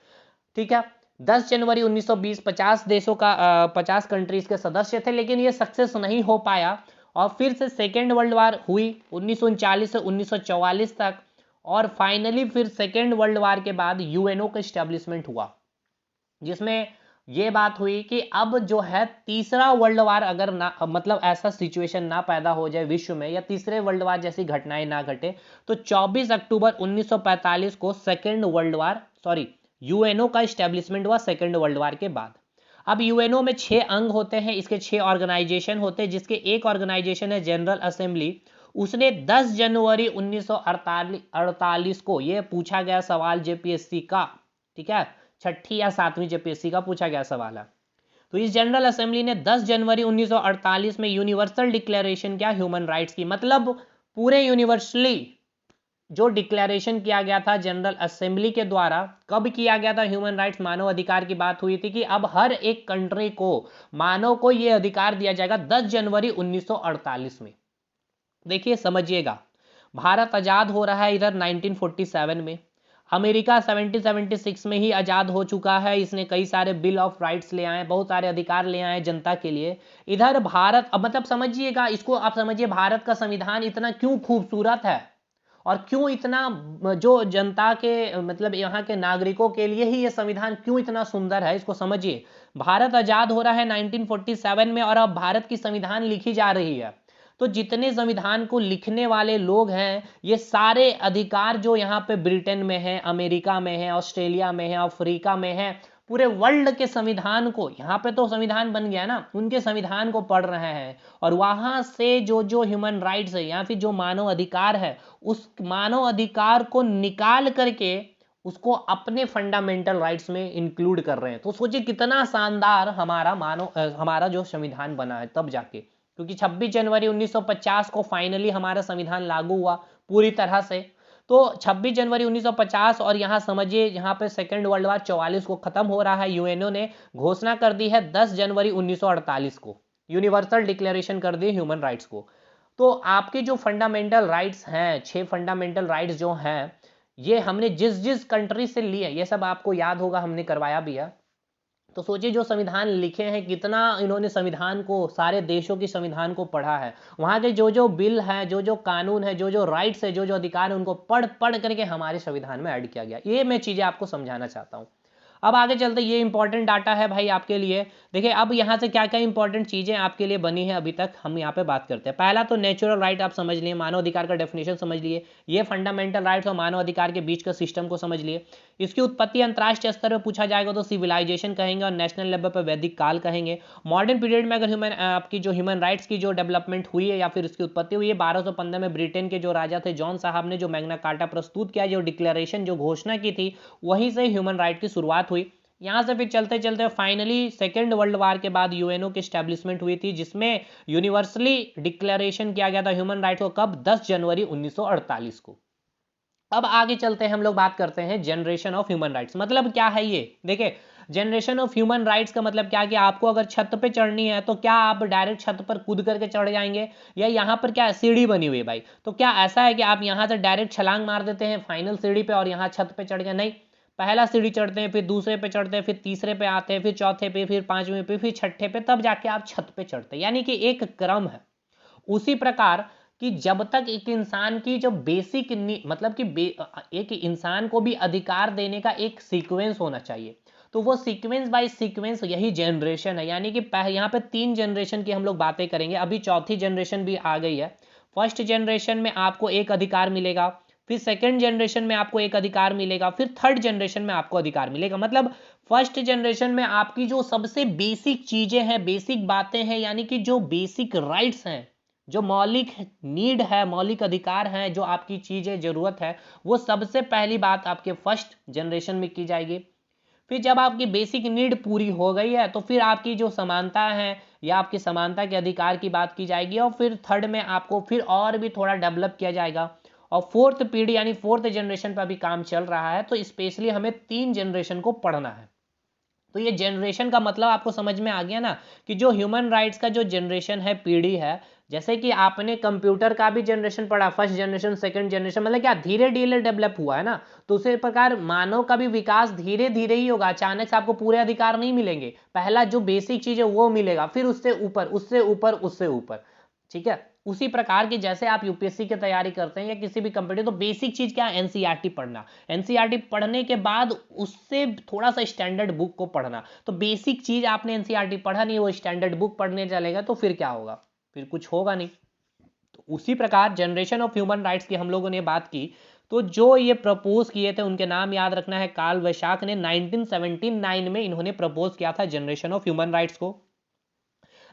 ठीक है। 10 जनवरी 1920 50 देशों का 50 कंट्रीज के सदस्य थे, लेकिन ये सक्सेस नहीं हो पाया। और फिर से सेकेंड वर्ल्ड वार हुई 1939 से 1944 तक। और फाइनली फिर सेकेंड वर्ल्ड वार के बाद यूएनओ का इस्टेब्लिशमेंट हुआ, जिसमें ये बात हुई कि अब जो है तीसरा वर्ल्ड वार अगर ना, मतलब ऐसा सिचुएशन ना पैदा हो जाए विश्व में, या तीसरे वर्ल्ड वार जैसी घटनाएं ना घटे, तो 24 अक्टूबर 1945 को सेकेंड वर्ल्ड वार यूएनओ का इस्टेब्लिशमेंट हुआ सेकेंड वर्ल्ड वार के बाद। अब यूएनओ में 6 अंग होते हैं, इसके 6 ऑर्गेनाइजेशन होते हैं, जिसके एक ऑर्गेनाइजेशन है जनरल असेंबली। उसने 10 जनवरी 1948 को, ये पूछा गया सवाल जेपीएससी का, ठीक है, छठी या सातवीं जेपीएससी का पूछा गया सवाल है। तो इस जनरल असेंबली ने 10 जनवरी 1948 में यूनिवर्सल डिक्लेरेशन किया ह्यूमन राइट्स की, मतलब पूरे यूनिवर्सली जो डिक्लेरेशन किया गया था जनरल असेंबली के द्वारा। कब किया गया था ह्यूमन राइट्स, मानव अधिकार की बात हुई थी कि अब हर एक कंट्री को, मानव को यह अधिकार दिया जाएगा 10 जनवरी 1948 में। देखिए समझिएगा, भारत आजाद हो रहा है इधर 1947 में, अमेरिका 1776 में ही आजाद हो चुका है, इसने कई सारे बिल ऑफ राइट्स ले आए, बहुत सारे अधिकार ले आए जनता के लिए। इधर भारत, अब मतलब समझिएगा इसको, आप समझिए भारत का संविधान इतना क्यों खूबसूरत है और क्यों इतना, जो जनता के मतलब यहाँ के नागरिकों के लिए ही ये संविधान क्यों इतना सुंदर है, इसको समझिए। भारत आजाद हो रहा है 1947 में और अब भारत की संविधान लिखी जा रही है। तो जितने संविधान को लिखने वाले लोग हैं, ये सारे अधिकार जो यहाँ पे ब्रिटेन में है, अमेरिका में है, ऑस्ट्रेलिया में है, अफ्रीका में है, पूरे वर्ल्ड के संविधान को, यहाँ पे तो संविधान बन गया ना, उनके संविधान को पढ़ रहे हैं और वहां से जो जो ह्यूमन राइट्स है या फिर जो मानव अधिकार है, उस मानव अधिकार को निकाल करके उसको अपने फंडामेंटल राइट्स में इंक्लूड कर रहे हैं। तो सोचिए कितना शानदार हमारा जो संविधान बना है तब जाके, क्योंकि 26 जनवरी 1950 को फाइनली हमारा संविधान लागू हुआ पूरी तरह से। तो 26 जनवरी 1950, और यहाँ समझिए यहाँ पे सेकेंड वर्ल्ड वार 44 को खत्म हो रहा है। यूएनओ ने घोषणा कर दी है 10 जनवरी 1948 को, यूनिवर्सल डिक्लेरेशन कर दी ह्यूमन राइट्स को। तो आपके जो फंडामेंटल राइट्स हैं, 6 फंडामेंटल राइट्स जो हैं, ये हमने जिस जिस कंट्री से लिए, ये सब आपको याद होगा, हमने करवाया भी है। तो सोचिए जो संविधान लिखे हैं, कितना इन्होंने संविधान को, सारे देशों की संविधान को पढ़ा है, वहाँ के जो जो बिल है, जो जो कानून है, जो जो राइट्स है, जो जो अधिकार है, उनको पढ़ पढ़ करके हमारे संविधान में ऐड किया गया। ये मैं चीज़ें आपको समझाना चाहता हूँ। अब आगे चलते, ये इंपॉर्टेंट डाटा है भाई आपके लिए। देखिए अब यहाँ से क्या क्या इंपॉर्टेंट चीज़ें आपके लिए बनी है अभी तक, हम यहाँ पे बात करते हैं। पहला तो नेचुरल राइट आप समझ लिए, मानव अधिकार का डेफिनेशन समझ लिए, ये फंडामेंटल राइट्स और मानव अधिकार के बीच का सिस्टम को समझ लिए। इसकी उत्पत्ति अंतर्राष्ट्रीय स्तर पर पूछा जाएगा तो सिविलाइजेशन कहेंगे और नेशनल लेवल पर वैदिक काल कहेंगे। मॉडर्न पीरियड में अगर आपकी जो ह्यूमन राइट्स की जो डेवलपमेंट हुई है या फिर इसकी उत्पत्ति हुई है, 1215 में ब्रिटेन के जो राजा थे जॉन साहब ने जो मैग्ना कार्टा प्रस्तुत किया, जो डिक्लेरेशन जो घोषणा की थी, वहीं से ह्यूमन राइट की शुरुआत हुई। यहाँ से फिर चलते चलते फाइनली सेकेंड वर्ल्ड वार के बाद यूएनओ की स्टैब्लिशमेंट हुई थी, जिसमें यूनिवर्सली डिक्लेरेशन किया गया था ह्यूमन राइट को, कब, 10 जनवरी 1948 को। अब आगे चलते हैं, हम लोग बात करते हैं जनरेशन ऑफ ह्यूमन राइट्स, मतलब क्या है ये। देखिए जनरेशन ऑफ ह्यूमन राइट्स का मतलब क्या, कि आपको अगर छत पे चढ़नी है तो क्या आप डायरेक्ट छत पर कूद करके चढ़ जाएंगे, या यहाँ पर क्या सीढ़ी बनी हुई है भाई, तो क्या ऐसा है कि आप यहाँ से डायरेक्ट छलांग मार देते हैं फाइनल सीढ़ी पे और यहाँ छत पे चढ़ गए? नहीं, पहला सीढ़ी चढ़ते हैं, फिर दूसरे पे चढ़ते हैं, फिर तीसरे पे आते हैं, फिर चौथे पे, फिर पांचवें पे, फिर छठे पे, तब जाके आप छत पे चढ़ते हैं, यानी कि एक क्रम है। उसी प्रकार कि जब तक एक इंसान की जो बेसिक मतलब कि एक इंसान को भी अधिकार देने का एक सीक्वेंस होना चाहिए। तो वो सीक्वेंस बाय सीक्वेंस यही जनरेशन है, यानी कि यहाँ पे 3 जनरेशन की हम लोग बातें करेंगे। अभी चौथी जनरेशन भी आ गई है। फर्स्ट जनरेशन में आपको एक अधिकार मिलेगा, फिर सेकंड जनरेशन में आपको एक अधिकार मिलेगा, फिर थर्ड जनरेशन में आपको अधिकार मिलेगा। मतलब फर्स्ट जनरेशन में आपकी जो सबसे बेसिक चीजें हैं, बेसिक बातें हैं, यानी कि जो बेसिक राइट्स हैं, जो मौलिक नीड है, मौलिक अधिकार हैं, जो आपकी चीजें जरूरत है, वो सबसे पहली बात आपके फर्स्ट जनरेशन में की जाएगी। फिर जब आपकी बेसिक नीड पूरी हो गई है तो फिर आपकी जो समानता है या आपकी समानता के अधिकार की बात की जाएगी, और फिर थर्ड में आपको फिर और भी थोड़ा डेवलप किया जाएगा। और फोर्थ पीढ़ी यानी फोर्थ जनरेशन पर अभी काम चल रहा है, तो स्पेशली हमें 3 जनरेशन को पढ़ना है। तो ये जनरेशन का मतलब आपको समझ में आ गया ना, कि जो ह्यूमन राइट्स का जो जनरेशन है, पीढ़ी है, जैसे कि आपने कंप्यूटर का भी जनरेशन पढ़ा, फर्स्ट जनरेशन सेकंड जनरेशन, मतलब क्या धीरे धीरे डेवलप हुआ है ना। तो उसी प्रकार मानव का भी विकास धीरे धीरे ही होगा, अचानक से आपको पूरे अधिकार नहीं मिलेंगे। पहला जो बेसिक चीज है वो मिलेगा, फिर उससे ऊपर, उससे ऊपर, उससे ऊपर, ठीक है। उसी प्रकार की जैसे आप यूपीएससी की तैयारी करते हैं या किसी भी कंपनी, तो बेसिक चीज क्या है, एनसीईआरटी पढ़ना। एनसीईआरटी पढ़ने के बाद उससे थोड़ा सा स्टैंडर्ड बुक को पढ़ना। तो बेसिक चीज आपने एनसीईआरटी पढ़ा नहीं, वो स्टैंडर्ड बुक पढ़ने चलेगा तो फिर क्या होगा, फिर कुछ होगा नहीं। तो उसी प्रकार जनरेशन ऑफ ह्यूमन राइट्स की हम लोगों ने बात की। तो जो ये प्रपोज किए थे उनके नाम याद रखना है। कार्ल वैशाख ने 1979 में इन्होंने प्रपोज किया था जनरेशन ऑफ ह्यूमन राइट्स को।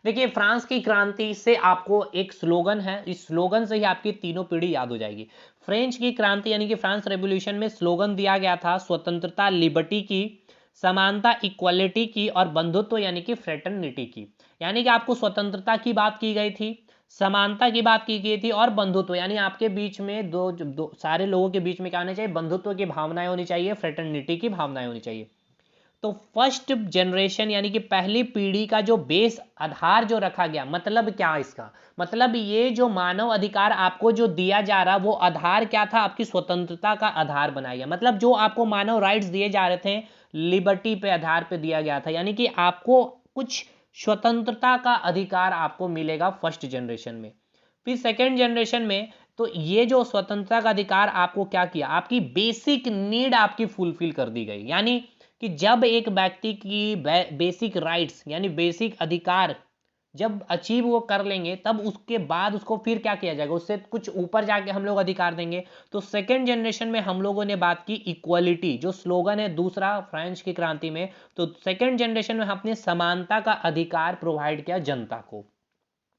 देखिए, फ्रांस की क्रांति से आपको एक स्लोगन है, इस स्लोगन से ही आपकी तीनों पीढ़ी याद हो जाएगी। फ्रेंच की क्रांति यानी कि फ्रांस रेवोल्यूशन में स्लोगन दिया गया था स्वतंत्रता लिबर्टी की, समानता इक्वालिटी की, और बंधुत्व यानी कि फ्रेटर्निटी की। यानी कि आपको स्वतंत्रता की बात की गई थी, समानता की बात की गई थी, और बंधुत्व यानी आपके बीच में दो सारे लोगों के बीच में क्या होना चाहिए, बंधुत्व की भावनाएं होनी चाहिए, फ्रेटर्निटी की भावनाएं होनी चाहिए। तो फर्स्ट जनरेशन यानी कि पहली पीढ़ी का जो बेस आधार जो रखा गया, मतलब क्या इसका मतलब, ये जो मानव अधिकार आपको जो दिया जा रहा, वो आधार क्या था, आपकी स्वतंत्रता का आधार बनाया गया। मतलब जो आपको मानव राइट्स दिए जा रहे थे, लिबर्टी पे आधार पे दिया गया था, यानी कि आपको कुछ स्वतंत्रता का अधिकार आपको मिलेगा फर्स्ट जनरेशन में। फिर सेकेंड जनरेशन में तो ये जो स्वतंत्रता का अधिकार आपको क्या किया, आपकी बेसिक नीड आपकी फुलफिल कर दी गई। यानी कि जब एक व्यक्ति की बेसिक राइट्स यानी बेसिक अधिकार जब अचीव वो कर लेंगे, तब उसके बाद उसको फिर क्या किया जाएगा, उससे कुछ ऊपर जाके हम लोग अधिकार देंगे। तो सेकेंड जनरेशन में हम लोगों ने बात की इक्वालिटी, जो स्लोगन है दूसरा फ्रेंच की क्रांति में। तो सेकेंड जनरेशन में हमने समानता का अधिकार प्रोवाइड किया जनता को।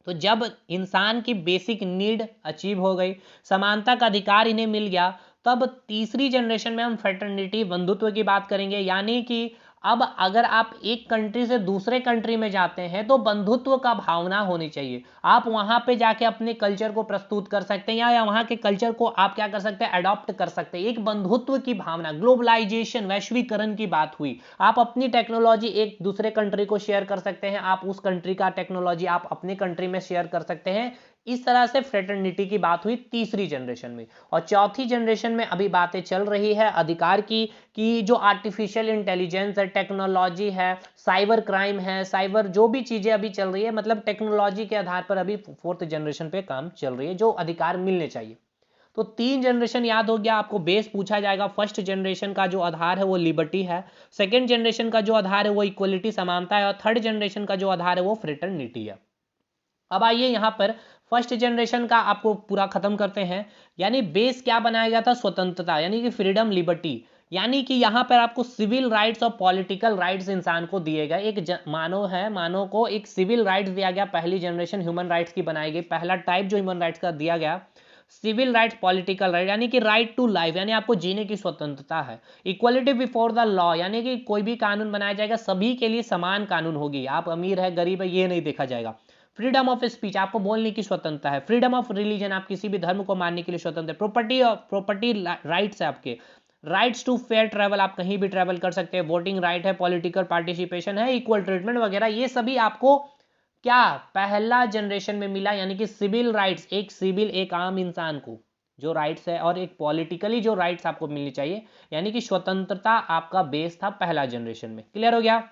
तो जब इंसान की बेसिक नीड अचीव हो गई, समानता का अधिकार इन्हें मिल गया, तब तीसरी जनरेशन में हम फ्रेटर्निटी बंधुत्व की बात करेंगे। यानी कि अब अगर आप एक कंट्री से दूसरे कंट्री में जाते हैं तो बंधुत्व का भावना होनी चाहिए। आप वहां पे जाके अपने कल्चर को प्रस्तुत कर सकते हैं, या वहां के कल्चर को आप क्या कर सकते हैं, अडॉप्ट कर सकते हैं। एक बंधुत्व की भावना, ग्लोबलाइजेशन, वैश्वीकरण की बात हुई। आप अपनी टेक्नोलॉजी एक दूसरे कंट्री को शेयर कर सकते हैं, आप उस कंट्री का टेक्नोलॉजी आप अपने कंट्री में शेयर कर सकते हैं। इस तरह से फ्रेटर्निटी की बात हुई तीसरी जनरेशन में। और चौथी जनरेशन में अभी बातें चल रही है अधिकार की, कि जो आर्टिफिशियल इंटेलिजेंस है, टेक्नोलॉजी है, साइबर क्राइम है, साइबर जो भी चीजें अभी चल रही है, मतलब टेक्नोलॉजी के आधार पर अभी फोर्थ जनरेशन पे काम चल रही है, जो अधिकार मिलने चाहिए। तो 3 जनरेशन याद हो गया आपको। बेस पूछा जाएगा, फर्स्ट जनरेशन का जो आधार है वो लिबर्टी है, सेकेंड जनरेशन का जो आधार है वो इक्वलिटी समानता है, और थर्ड जनरेशन का जो आधार है वो फ्रेटर्निटी है। अब आइए यहाँ पर फर्स्ट जनरेशन का आपको पूरा खत्म करते हैं। यानी बेस क्या बनाया गया था, स्वतंत्रता यानी कि फ्रीडम लिबर्टी। यानी कि यहाँ पर आपको सिविल राइट्स और पॉलिटिकल राइट्स इंसान को दिए गए। एक मानव है, मानव को एक सिविल राइट्स दिया गया, पहली जनरेशन ह्यूमन राइट्स की बनाई गई। पहला टाइप जो ह्यूमन राइट्स का दिया गया, सिविल राइट्स, पॉलिटिकल राइट, यानी कि राइट टू लाइफ, यानी आपको जीने की स्वतंत्रता है। इक्वलिटी बिफोर द लॉ, यानी कि कोई भी कानून बनाया जाएगा, सभी के लिए समान कानून होगी, आप अमीर है गरीब है ये नहीं देखा जाएगा। फ्रीडम ऑफ स्पीच, आपको बोलने की स्वतंत्रता है। फ्रीडम ऑफ रिलीजन, आप किसी भी धर्म को मानने के लिए स्वतंत्र है। प्रॉपर्टी राइट्स है आपके। राइट्स टू फेयर ट्रैवल, आप कहीं भी ट्रैवल कर सकते हैं। वोटिंग राइट है, पॉलिटिकल पार्टिसिपेशन है, इक्वल ट्रीटमेंट वगैरह, ये सभी आपको क्या पहला जनरेशन में मिला। यानी कि सिविल राइट्स, एक सिविल एक आम इंसान को जो राइट्स है, और एक पॉलिटिकली जो राइट्स आपको मिलनी चाहिए, यानी कि स्वतंत्रता आपका बेस था पहला जनरेशन में। क्लियर हो गया।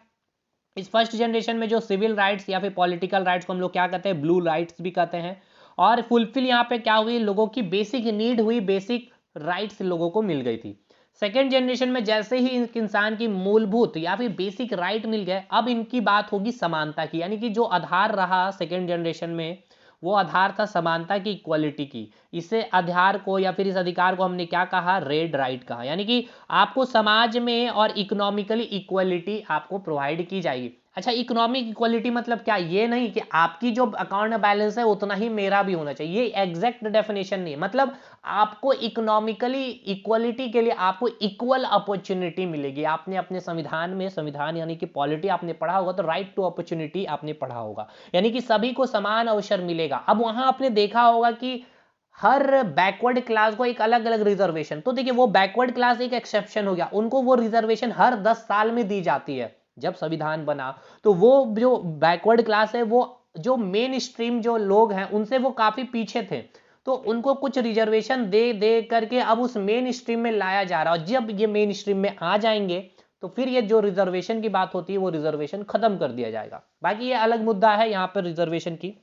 इस फर्स्ट जनरेशन में जो सिविल राइट्स या फिर पॉलिटिकल राइट्स को हम लोग क्या कहते हैं, ब्लू राइट्स भी कहते हैं। और फुलफिल यहाँ पे क्या हुई, लोगों की बेसिक नीड हुई, बेसिक राइट्स लोगों को मिल गई थी। सेकेंड जनरेशन में जैसे ही एक इंसान की मूलभूत या फिर बेसिक राइट मिल गए, अब इनकी बात होगी समानता की, यानी कि जो आधार रहा सेकेंड जनरेशन में वो आधार था समानता की, इक्वलिटी की। इसे आधार को या फिर इस अधिकार को हमने क्या कहा, रेड राइट कहा, यानी कि आपको समाज में और इकोनॉमिकली इक्वलिटी आपको प्रोवाइड की जाएगी। अच्छा, इकोनॉमिक इक्वलिटी मतलब क्या, ये नहीं कि आपकी जो अकाउंट में बैलेंस है उतना ही मेरा भी होना चाहिए, ये एग्जैक्ट डेफिनेशन नहीं, मतलब आपको इकोनॉमिकली इक्वलिटी के लिए आपको इक्वल अपॉर्चुनिटी मिलेगी। आपने अपने संविधान में, संविधान यानी कि पॉलिटी आपने पढ़ा होगा, तो राइट टू अपॉर्चुनिटी आपने पढ़ा होगा, यानी कि सभी को समान अवसर मिलेगा। अब वहां आपने देखा होगा कि हर बैकवर्ड क्लास को एक अलग अलग रिजर्वेशन, तो देखिए वो बैकवर्ड क्लास एक एक्सेप्शन हो गया, उनको वो रिजर्वेशन हर 10 साल में दी जाती है। जब संविधान बना तो वो जो बैकवर्ड क्लास है, वो जो मेन स्ट्रीम जो लोग हैं उनसे वो काफी पीछे थे, तो उनको कुछ रिजर्वेशन दे दे करके अब उस मेन स्ट्रीम में लाया जा रहा है। जब ये मेन स्ट्रीम में आ जाएंगे तो फिर ये जो रिजर्वेशन की बात होती है वो रिजर्वेशन खत्म कर दिया जाएगा। बाकी ये अलग मुद्दा है यहाँ पर रिजर्वेशन की।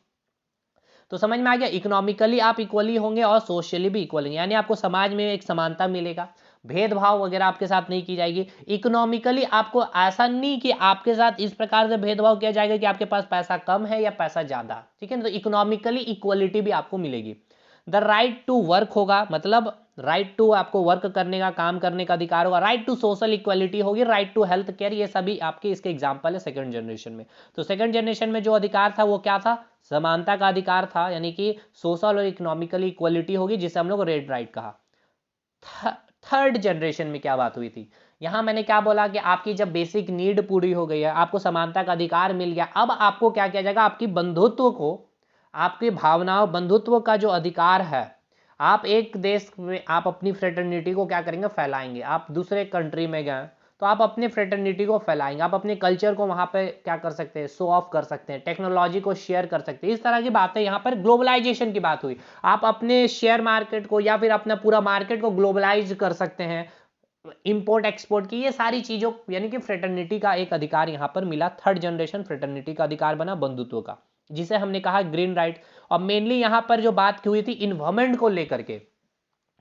तो समझ में आ गया, इकोनॉमिकली आप इक्वली होंगे और सोशली भी इक्वल होंगे, यानी आपको समाज में एक समानता मिलेगा, भेदभाव वगैरह आपके साथ नहीं की जाएगी। इकोनॉमिकली आपको ऐसा नहीं कि आपके साथ इस प्रकार से भेदभाव किया जाएगा कि आपके पास पैसा कम है या पैसा ज्यादा, ठीक है ना, तो इकोनॉमिकली इक्वलिटी भी आपको मिलेगी। द राइट टू वर्क होगा, मतलब राइट टू आपको वर्क करने का, काम करने का अधिकार होगा। राइट टू सोशल इक्वलिटी होगी, राइट टू हेल्थ केयर, ये सभी आपके इसके एग्जाम्पल है सेकंड जनरेशन में। तो सेकंड जनरेशन में जो अधिकार था वो क्या था, समानता का अधिकार था, यानी कि सोशल और इकोनॉमिकली इक्वलिटी होगी, जिसे हम लोग रेड राइट कहा। थर्ड जनरेशन में क्या बात हुई थी, यहां मैंने क्या बोला कि आपकी जब बेसिक नीड पूरी हो गई है, आपको समानता का अधिकार मिल गया, अब आपको क्या किया जाएगा, आपकी बंधुत्व को, आपकी भावनाओं, बंधुत्व का जो अधिकार है, आप एक देश में आप अपनी फ्रेटर्निटी को क्या करेंगे, फैलाएंगे। आप दूसरे कंट्री में गए तो आप अपनी फ्रेटर्निटी को फैलाएंगे, आप अपने कल्चर को वहां पे क्या कर सकते हैं, शो ऑफ कर सकते हैं, टेक्नोलॉजी को शेयर कर सकते हैं, इस तरह की बातें। यहाँ पर ग्लोबलाइजेशन की बात हुई, आप अपने शेयर मार्केट को या फिर अपना पूरा मार्केट को ग्लोबलाइज कर सकते हैं, इंपोर्ट एक्सपोर्ट की, ये सारी चीजों, यानी कि फ्रेटर्निटी का एक अधिकार यहाँ पर मिला। थर्ड जनरेशन फ्रेटर्निटी का अधिकार बना बंधुत्व का, जिसे हमने कहा ग्रीन राइट। और मेनली यहाँ पर जो बात हुई थी इन्वायरमेंट को लेकर के,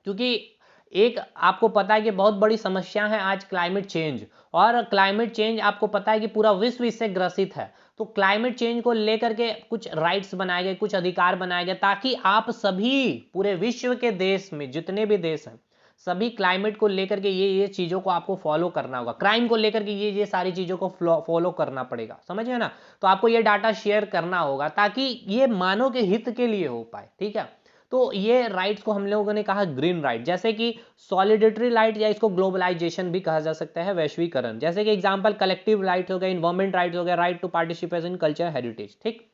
क्योंकि एक आपको पता है कि बहुत बड़ी समस्या है आज क्लाइमेट चेंज, और क्लाइमेट चेंज आपको पता है कि पूरा विश्व इससे ग्रसित है। तो क्लाइमेट चेंज को लेकर के कुछ राइट्स बनाए गए, कुछ अधिकार बनाए गए, ताकि आप सभी पूरे विश्व के देश में जितने भी देश हैं, सभी क्लाइमेट को लेकर के ये चीजों को आपको फॉलो करना होगा, क्राइम को लेकर के ये सारी चीजों को फॉलो करना पड़ेगा, समझ गए ना। तो आपको ये डाटा शेयर करना होगा ताकि ये मानव के हित के लिए हो पाए, ठीक है। तो ये राइट्स को हम लोगों ने कहा ग्रीन राइट, जैसे कि सॉलिडेटरी राइट, या इसको ग्लोबलाइजेशन भी कहा जा सकता है, वैश्वीकरण। जैसे कि एग्जांपल कलेक्टिव राइट हो गया, इन्वायरमेंट राइट हो गया, right to participation in culture heritage, ठीक।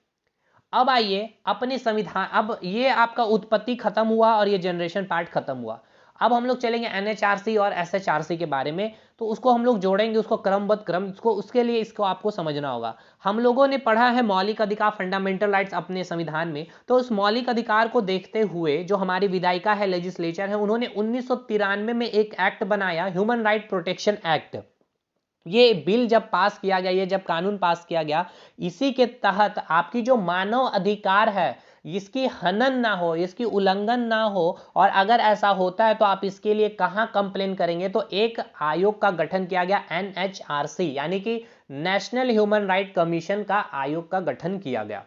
अब आइए अपने संविधान, अब ये आपका उत्पत्ति खत्म हुआ और ये जनरेशन पार्ट खत्म हुआ। अब हम लोग चलेंगे एनएचआरसी और एसएचआरसी के बारे में, तो उसको हम लोग जोड़ेंगे, उसको क्रमबद्ध क्रम, उसको उसके लिए इसको आपको समझना होगा। हम लोगों ने पढ़ा है मौलिक अधिकार, फंडामेंटल राइट्स अपने संविधान में, तो उस मौलिक अधिकार को देखते हुए जो हमारी विधायिका है, लेजिस्लेचर है, उन्होंने 1993 में एक एक्ट बनाया, ह्यूमन राइट प्रोटेक्शन एक्ट। ये बिल जब पास किया गया, ये जब कानून पास किया गया, इसी के तहत आपकी जो मानव अधिकार है इसकी हनन ना हो, इसकी उल्लंघन ना हो, और अगर ऐसा होता है तो आप इसके लिए कहां कंप्लेन करेंगे, तो एक आयोग का गठन किया गया, एनएचआरसी, यानी कि नेशनल ह्यूमन राइट कमीशन का आयोग का गठन किया गया।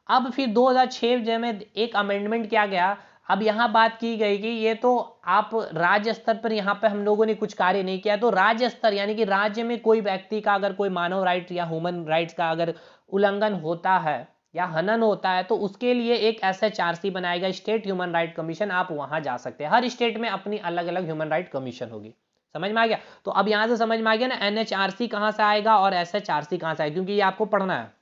अब फिर 2006 में एक अमेंडमेंट किया गया। अब यहां बात की गई कि ये तो आप राज्य स्तर पर यहां पे हम लोगों ने कुछ कार्य नहीं किया, तो राज्य स्तर यानी कि राज्य में कोई व्यक्ति का अगर कोई मानव राइट या ह्यूमन राइट्स का अगर उल्लंघन होता है या हनन होता है, तो उसके लिए एक एसएचआरसी बनाएगा, स्टेट ह्यूमन राइट कमीशन, आप वहां जा सकते हैं। हर स्टेट में अपनी अलग अलग ह्यूमन राइट कमीशन होगी, समझ में आ गया। तो अब यहां से समझ में आ गया ना एनएचआरसी कहां से आएगा और एसएचआरसी कहां से आएगा, क्योंकि ये आपको पढ़ना है।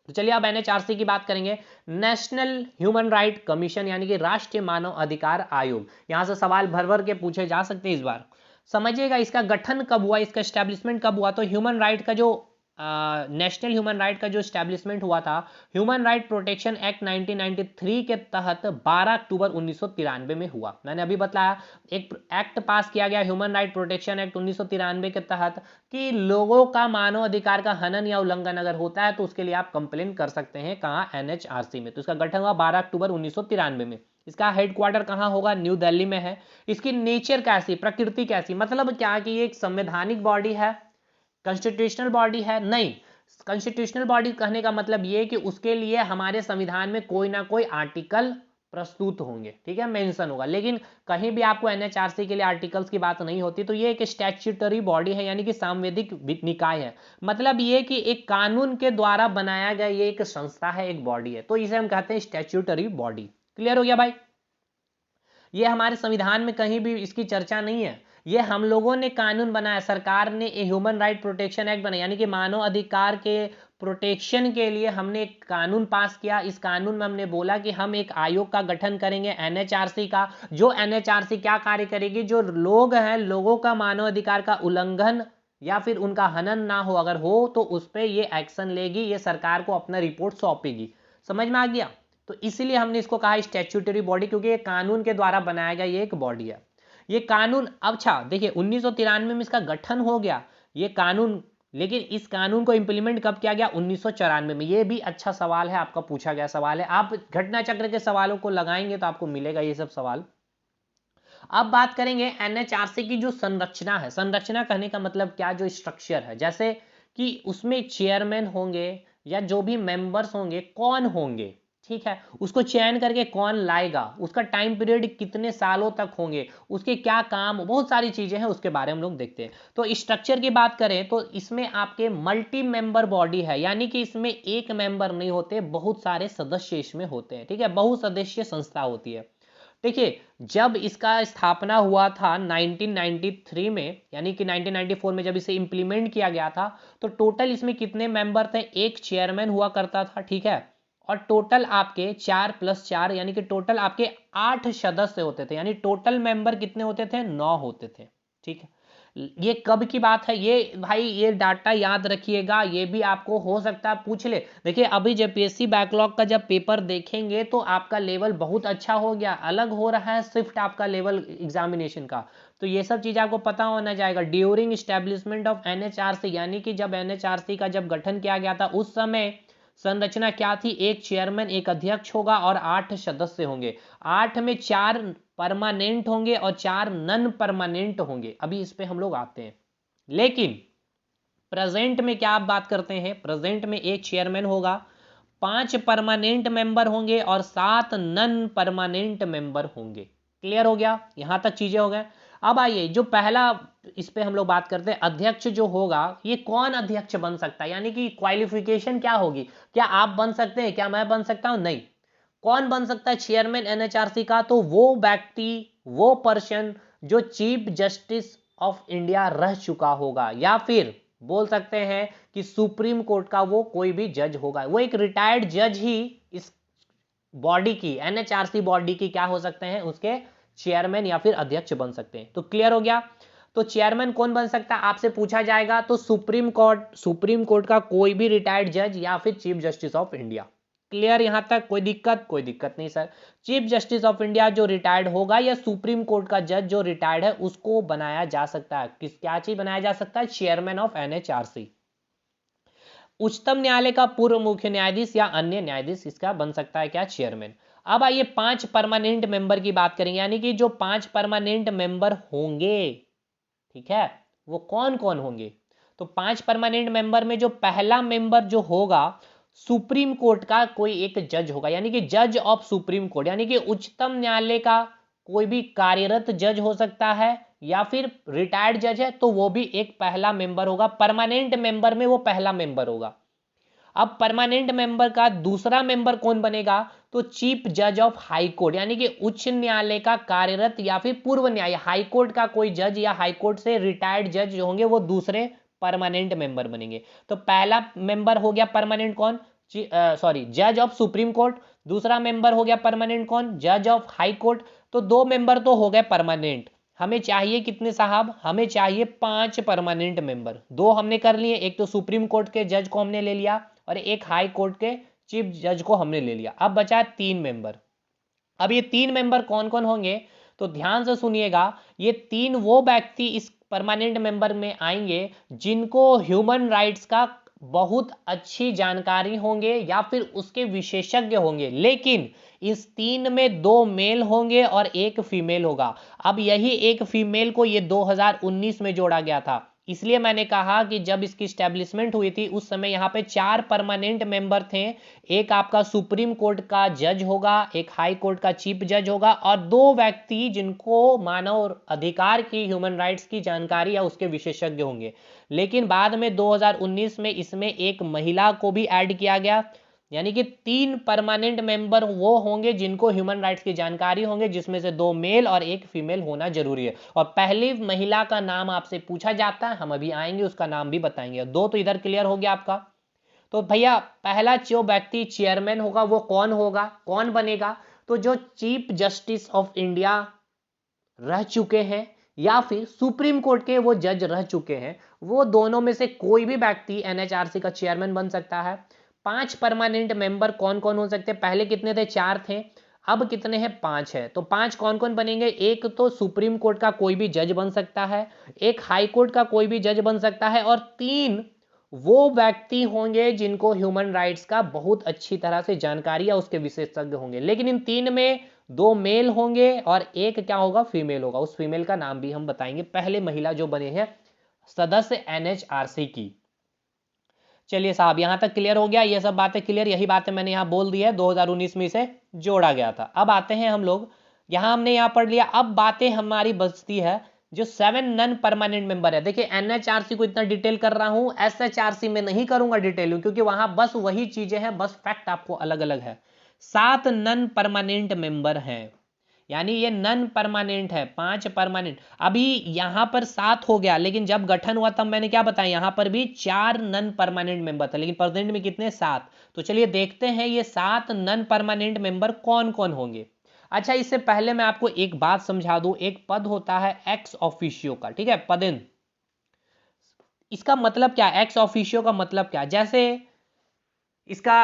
तो चलिए अब एनएचआरसी की बात करेंगे, नेशनल ह्यूमन राइट कमीशन, यानी कि राष्ट्रीय मानव अधिकार आयोग। यहां से सवाल भर भर के पूछे जा सकते हैं इस बार। समझिएगा इसका गठन कब हुआ, इसका एस्टेब्लिशमेंट कब हुआ, तो ह्यूमन राइट का जो नेशनल ह्यूमन राइट का जो एस्टेब्लिशमेंट हुआ था, ह्यूमन राइट प्रोटेक्शन एक्ट 1993 के तहत 12 अक्टूबर 1993 में हुआ। मैंने अभी बताया एक एक्ट पास किया गया, ह्यूमन राइट प्रोटेक्शन एक्ट 1993 के तहत, कि लोगों का मानव अधिकार का हनन या उल्लंघन अगर होता है तो उसके लिए आप कंप्लेन कर सकते हैं, कहां, एनएचआरसी में। तो इसका गठन हुआ 12 अक्टूबर 1993 में। इसका हेडक्वार्टर कहाँ होगा? न्यू दिल्ली में है। इसकी नेचर कैसी, प्रकृति कैसी, मतलब क्या कि ये एक संवैधानिक बॉडी है, कॉन्स्टिट्यूशनल बॉडी है? नहीं, कॉन्स्टिट्यूशनल बॉडी कहने का मतलब ये कि उसके लिए हमारे संविधान में कोई ना कोई आर्टिकल प्रस्तुत होंगे, ठीक है, मेंशन होगा, लेकिन कहीं भी आपको एनएचआरसी के लिए आर्टिकल्स की बात नहीं होती। तो ये एक स्टैट्यूटरी बॉडी है, यानी कि सांविधिक निकाय है। मतलब ये कि एक कानून के द्वारा बनाया गया ये एक संस्था है, एक बॉडी है, तो इसे हम कहते हैं स्टैट्यूटरी बॉडी। क्लियर हो गया भाई? ये हमारे संविधान में कहीं भी इसकी चर्चा नहीं है, ये हम लोगों ने कानून बनाया, सरकार ने ह्यूमन राइट प्रोटेक्शन एक्ट बनाया, यानी कि मानव अधिकार के प्रोटेक्शन के लिए हमने एक कानून पास किया। इस कानून में हमने बोला कि हम एक आयोग का गठन करेंगे एनएचआरसी का, जो एनएचआरसी क्या कार्य करेगी, जो लोग हैं, लोगों का मानव अधिकार का उल्लंघन या फिर उनका हनन ना हो, अगर हो तो उस पर ये एक्शन लेगी, ये सरकार को अपना रिपोर्ट सौंपेगी। समझ में आ गया? तो इसीलिए हमने इसको कहा स्टैट्यूटरी बॉडी, क्योंकि ये कानून के द्वारा बनाया गया ये एक बॉडी है। ये कानून, अच्छा देखिए 1993 में इसका गठन हो गया ये कानून, लेकिन इस कानून को इंप्लीमेंट कब किया गया? 1994 में। ये भी अच्छा सवाल है, आपका पूछा गया सवाल है, आप घटना चक्र के सवालों को लगाएंगे तो आपको मिलेगा ये सब सवाल। अब बात करेंगे एनएचआरसी की जो संरचना है। संरचना कहने का मतलब क्या? जो स्ट्रक्चर है, जैसे कि उसमें चेयरमैन होंगे या जो भी मेंबर्स होंगे कौन होंगे, ठीक है, उसको चयन करके कौन लाएगा, उसका टाइम पीरियड कितने सालों तक होंगे, उसके क्या काम, बहुत सारी चीजें हैं, उसके बारे में हम लोग देखते हैं। तो स्ट्रक्चर की बात करें तो इसमें आपके मल्टी मेंबर बॉडी है, यानी कि इसमें एक मेंबर नहीं होते, बहुत सारे सदस्य इसमें होते हैं, ठीक है, बहुसदस्यीय संस्था होती है। देखिए जब इसका स्थापना हुआ था 1993 में, यानी कि 1994 में जब इसे इंप्लीमेंट किया गया था, तो टोटल इसमें कितने मेंबर थे? एक चेयरमैन हुआ करता था, ठीक है, और टोटल आपके 4+4 यानी कि टोटल आपके 8 सदस्य होते थे, यानी टोटल मेंबर कितने होते थे? 9 होते थे, ठीक है। ये कब की बात है ये भाई? ये डाटा याद रखिएगा, ये भी आपको हो सकता है पूछ ले। देखिए अभी जेपीएससी बैकलॉग का जब पेपर देखेंगे तो आपका लेवल बहुत अच्छा हो गया, अलग हो रहा है शिफ्ट आपका लेवल एग्जामिनेशन का, तो ये सब चीज आपको पता होना जाएगा। ड्यूरिंग एस्टेब्लिशमेंट ऑफ एनएचआरसी, यानी कि जब एनएचआरसी का जब गठन किया गया था उस समय संरचना क्या थी? एक चेयरमैन, एक अध्यक्ष होगा और 8 सदस्य होंगे। 8 में 4 परमानेंट होंगे और 4 नन परमानेंट होंगे। अभी इस पे हम लोग आते हैं, लेकिन प्रेजेंट में क्या आप बात करते हैं? प्रेजेंट में एक चेयरमैन होगा, 5 परमानेंट मेंबर होंगे और 7 नन परमानेंट मेंबर होंगे। क्लियर हो गया? यहां तक चीजें हो गए। अब आइए जो पहला इस पे हम लोग बात करते हैं, अध्यक्ष जो होगा ये कौन अध्यक्ष बन सकता है, यानी कि क्वालिफिकेशन क्या होगी? क्या आप बन सकते हैं? क्या मैं बन सकता हूं? नहीं। कौन बन सकता है चेयरमैन एनएचआरसी का? तो वो व्यक्ति, वो पर्सन जो चीफ जस्टिस ऑफ इंडिया रह चुका होगा, या फिर बोल सकते हैं कि सुप्रीम कोर्ट का वो कोई भी जज होगा। वो एक रिटायर्ड जज ही इस बॉडी की, एनएचआरसी बॉडी की क्या हो सकते हैं? उसके चेयरमैन या फिर अध्यक्ष बन सकते हैं। तो क्लियर हो गया? तो चेयरमैन कौन बन सकता है आपसे पूछा जाएगा, तो सुप्रीम कोर्ट का कोई भी रिटायर्ड जज या फिर chief justice of India. Clear यहां तक? कोई दिक्कत? कोई दिक्कत नहीं sir. Chief justice of India जो रिटायर्ड होगा या सुप्रीम कोर्ट का जज जो रिटायर्ड है उसको बनाया जा सकता है। क्या चीज बनाया जा सकता है? Chairman of NHRC. उच्चतम न्यायालय का पूर्व मुख्य न्यायाधीश या अन्य न्यायाधीश इसका बन सकता है क्या? चेयरमैन। अब आइए 5 परमानेंट मेंबर की बात करेंगे, यानी कि जो 5 परमानेंट मेंबर होंगे, ठीक है, वो कौन कौन होंगे? तो 5 परमानेंट मेंबर में जो पहला मेंबर जो होगा सुप्रीम कोर्ट का कोई एक जज होगा, यानी कि जज ऑफ सुप्रीम कोर्ट, यानी कि उच्चतम न्यायालय का कोई भी कार्यरत जज हो सकता है या फिर रिटायर्ड जज है तो वो भी एक पहला मेंबर होगा। परमानेंट मेंबर में वो पहला मेंबर होगा। अब परमानेंट मेंबर का दूसरा मेंबर कौन बनेगा? तो चीफ जज ऑफ हाई कोर्ट, यानी कि उच्च न्यायालय का कार्यरत या फिर पूर्व न्याय, हाई कोर्ट का कोई जज या हाई कोर्ट से रिटायर्ड जज जो होंगे वो दूसरे परमानेंट मेंबर बनेंगे। तो पहला मेंबर हो गया परमानेंट कौन? जज ऑफ सुप्रीम कोर्ट। दूसरा मेंबर हो गया परमानेंट कौन? जज ऑफ हाई कोर्ट। तो 2 मेंबर तो हो गए परमानेंट। हमें चाहिए कितने साहब? हमें चाहिए 5 परमानेंट मेंबर। 2 हमने कर लिए, एक तो सुप्रीम कोर्ट के जज को हमने ले लिया और एक हाई कोर्ट के चीफ जज को हमने ले लिया। अब बचा 3 मेंबर। अब ये 3 मेंबर कौन कौन होंगे? तो ध्यान से सुनिएगा, ये 3 वो व्यक्ति इस परमानेंट मेंबर में आएंगे जिनको ह्यूमन राइट्स का बहुत अच्छी जानकारी होंगे या फिर उसके विशेषज्ञ होंगे, लेकिन इस 3 में 2 मेल होंगे और 1 फीमेल होगा। अब यही एक फीमेल को ये 2019 में जोड़ा गया था। इसलिए मैंने कहा कि जब इसकी स्टैब्लिशमेंट हुई थी उस समय यहाँ पे 4 परमानेंट मेंबर थे। एक आपका सुप्रीम कोर्ट का जज होगा, एक हाई कोर्ट का चीफ जज होगा और 2 व्यक्ति जिनको मानव अधिकार की, ह्यूमन राइट्स की जानकारी या उसके विशेषज्ञ होंगे। लेकिन बाद में 2019 में इसमें एक महिला को भी ऐड किया गया, यानी कि 3 परमानेंट मेंबर वो होंगे जिनको ह्यूमन राइट्स की जानकारी होंगे, जिसमें से 2 मेल और 1 फीमेल होना जरूरी है। और पहली महिला का नाम आपसे पूछा जाता है, हम अभी आएंगे उसका नाम भी बताएंगे। 2 तो इधर क्लियर हो गया आपका। तो भैया पहला जो व्यक्ति चेयरमैन होगा वो कौन होगा, कौन बनेगा? तो जो चीफ जस्टिस ऑफ इंडिया रह चुके हैं या फिर सुप्रीम कोर्ट के वो जज रह चुके हैं, वो दोनों में से कोई भी व्यक्ति एनएचआरसी का चेयरमैन बन सकता है। 5 परमानेंट मेंबर कौन कौन हो सकते हैं? पहले कितने थे? 4 थे, अब कितने हैं? 5 है। तो 5 कौन कौन बनेंगे? एक तो सुप्रीम कोर्ट का कोई भी जज बन सकता है, एक हाई कोर्ट का कोई भी जज बन सकता है, और 3 वो व्यक्ति होंगे जिनको ह्यूमन राइट्स का बहुत अच्छी तरह से जानकारी या उसके विशेषज्ञ होंगे। लेकिन इन 3 में 2 मेल होंगे और एक क्या होगा? फीमेल होगा। उस फीमेल का नाम भी हम बताएंगे। पहले महिला जो बने हैं सदस्य एनएचआरसी की। चलिए साहब, यहां तक क्लियर हो गया, ये सब बातें क्लियर, यही बातें मैंने यहां बोल दी है। 2019 में इसे जोड़ा गया था। अब आते हैं हम लोग, यहां हमने यहां पढ़ लिया। अब बातें हमारी बचती है जो 7 नन परमानेंट मेंबर है। देखिए एनएचआरसी को इतना डिटेल कर रहा हूं, एसएचआरसी में नहीं करूंगा डिटेल, क्योंकि वहां बस वही चीजें हैं, बस फैक्ट आपको अलग अलग है। 7 नन परमानेंट मेंबर हैं, यानी ये नन परमानेंट है। 5 परमानेंट, अभी यहां पर 7 हो गया, लेकिन जब गठन हुआ तब मैंने क्या बताया, यहां पर भी 4 नन परमानेंट मेंबर थे, लेकिन प्रेजेंट में कितने? 7। तो चलिए देखते हैं ये 7 नन परमानेंट मेंबर कौन कौन होंगे। अच्छा, इससे पहले मैं आपको एक बात समझा दूं। एक पद होता है एक्स ऑफिशियो का, ठीक है, पदेन। इसका मतलब क्या? एक्स ऑफिशियो का मतलब क्या? जैसे इसका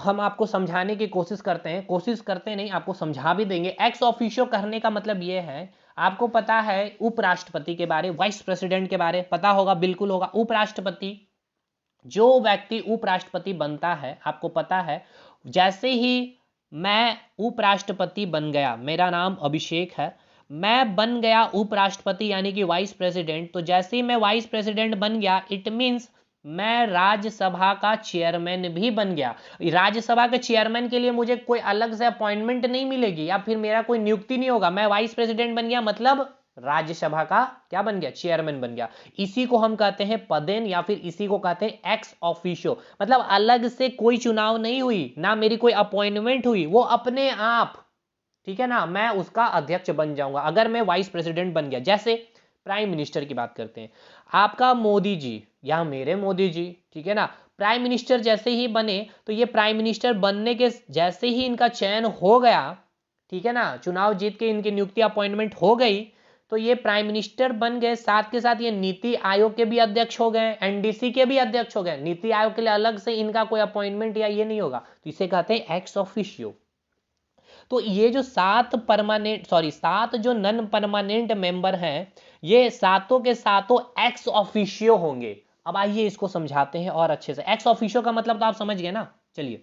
हम आपको समझाने की कोशिश करते हैं, नहीं, आपको समझा भी देंगे। एक्स ऑफिशियो करने का मतलब ये है, आपको पता है उपराष्ट्रपति के बारे, वाइस प्रेसिडेंट के बारे पता होगा, बिल्कुल होगा। उपराष्ट्रपति, जो व्यक्ति उपराष्ट्रपति बनता है, आपको पता है, जैसे ही मैं उपराष्ट्रपति बन गया, मेरा नाम अभिषेक है, मैं बन गया उपराष्ट्रपति यानी कि वाइस प्रेसिडेंट, तो जैसे ही मैं वाइस प्रेसिडेंट बन गया, इट मींस मैं राज्यसभा का चेयरमैन भी बन गया। राज्यसभा के चेयरमैन के लिए मुझे कोई अलग से अपॉइंटमेंट नहीं मिलेगी या फिर मेरा कोई नियुक्ति नहीं होगा। मैं वाइस प्रेसिडेंट बन गया मतलब राज्यसभा का क्या बन गया? चेयरमैन बन गया। इसी को हम कहते हैं पदेन, या फिर इसी को कहते हैं एक्स ऑफिशियो। मतलब अलग से कोई चुनाव नहीं हुई, ना मेरी कोई अपॉइंटमेंट हुई, वो अपने आप, ठीक है ना, मैं उसका अध्यक्ष बन जाऊंगा अगर मैं वाइस प्रेसिडेंट बन गया। जैसे प्राइम मिनिस्टर की बात करते हैं, आपका मोदी जी या मेरे मोदी जी, ठीक है ना, प्राइम मिनिस्टर जैसे ही बने, तो ये प्राइम मिनिस्टर बनने के जैसे ही इनका चयन हो गया, ठीक है ना, चुनाव जीत के इनकी नियुक्ति अपॉइंटमेंट हो गई, तो ये प्राइम मिनिस्टर बन गए। साथ के साथ ये नीति आयोग के भी अध्यक्ष हो गए, एनडीसी के भी अध्यक्ष हो गए। नीति आयोग के लिए अलग से इनका कोई अपॉइंटमेंट या ये नहीं होगा, तो इसे कहते हैं एक्स ऑफिशियो। तो ये जो 7 जो नन परमानेंट मेंबर हैं, ये सातों के सातों एक्स ऑफिशियो होंगे। अब आइए इसको समझाते हैं और अच्छे से। एक्स ऑफिशियो का मतलब तो आप समझ गए ना। चलिए,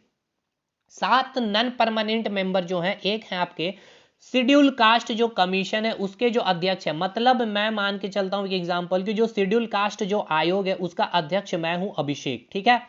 7 नन परमानेंट मेंबर जो हैं, एक है आपके शेड्यूल कास्ट जो कमीशन है उसके जो अध्यक्ष है, मतलब मैं मान के चलता हूं कि एग्जांपल की जो शेड्यूल कास्ट जो आयोग है उसका अध्यक्ष मैं हूं अभिषेक, ठीक है।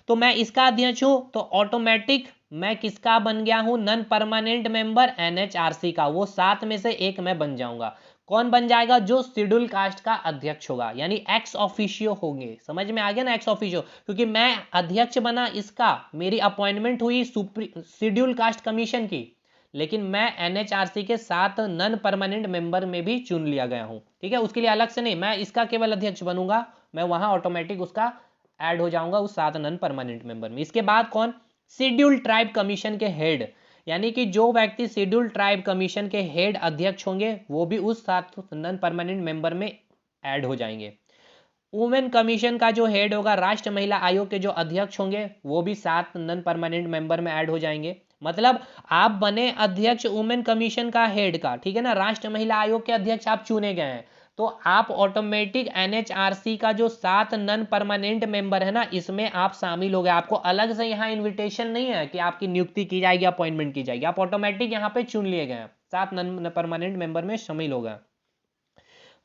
तो मैं इसका अध्यक्ष हूं, तो ऑटोमेटिक मैं किसका बन गया हूं? नन परमानेंट मेंबर एनएचआरसी का। वो 7 में से एक मैं बन जाऊंगा। कौन बन जाएगा? जो शेड्यूल कास्ट का अध्यक्ष होगा, यानी एक्स ऑफिशियो होंगे। समझ में आ गया ना, एक्स ऑफिशियो, क्योंकि मैं अध्यक्ष बना इसका, मेरी अपॉइंटमेंट हुई शेड्यूल कास्ट कमीशन की, लेकिन मैं एनएचआरसी के 7 नन परमानेंट मेंबर में भी चुन लिया गया हूं, ठीक है। उसके लिए अलग से नहीं, मैं इसका केवल अध्यक्ष बनूंगा, मैं वहां ऑटोमेटिक उसका ऐड हो जाऊंगा उस 7 नन परमानेंट मेंबर में। इसके बाद कौन? शेड्यूल ट्राइब कमीशन के हेड, यानी कि जो व्यक्ति शेड्यूल ट्राइब कमीशन के हेड अध्यक्ष होंगे वो भी उस 7 नन परमानेंट मेंबर में ऐड हो जाएंगे। वुमेन कमीशन का जो हेड होगा, राष्ट्र महिला आयोग के जो अध्यक्ष होंगे वो भी 7 नन परमानेंट मेंबर में ऐड हो जाएंगे। मतलब आप बने अध्यक्ष वुमेन कमीशन का हेड का, ठीक है ना, राष्ट्र महिला आयोग के अध्यक्ष आप चुने गए हैं, तो आप ऑटोमेटिक एनएचआरसी का जो 7 नॉन परमानेंट मेंबर है ना, इसमें आप शामिल हो गए। आपको अलग से यहाँ इन्विटेशन नहीं है कि आपकी नियुक्ति की जाएगी, अपॉइंटमेंट की जाएगी, आप ऑटोमेटिक यहाँ पे चुन लिए गए, 7 नॉन परमानेंट मेंबर में शामिल हो गए।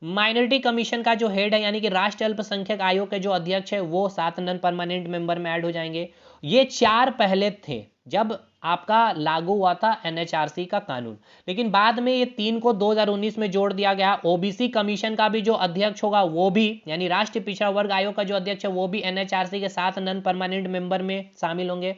माइनॉरिटी कमीशन का जो हेड है यानी कि राष्ट्रीय अल्पसंख्यक आयोग के जो अध्यक्ष है वो 7 नॉन परमानेंट मेंबर में ऐड हो जाएंगे। ये 4 पहले थे जब आपका लागू हुआ था एनएचआरसी का कानून, लेकिन बाद में ये 3 को 2019 में जोड़ दिया गया। ओबीसी कमीशन का भी जो अध्यक्ष होगा वो भी, यानी राष्ट्रीय पिछड़ा वर्ग आयोग का जो अध्यक्ष है वो भी एनएचआरसी के 7 नॉन परमानेंट मेंबर में शामिल होंगे।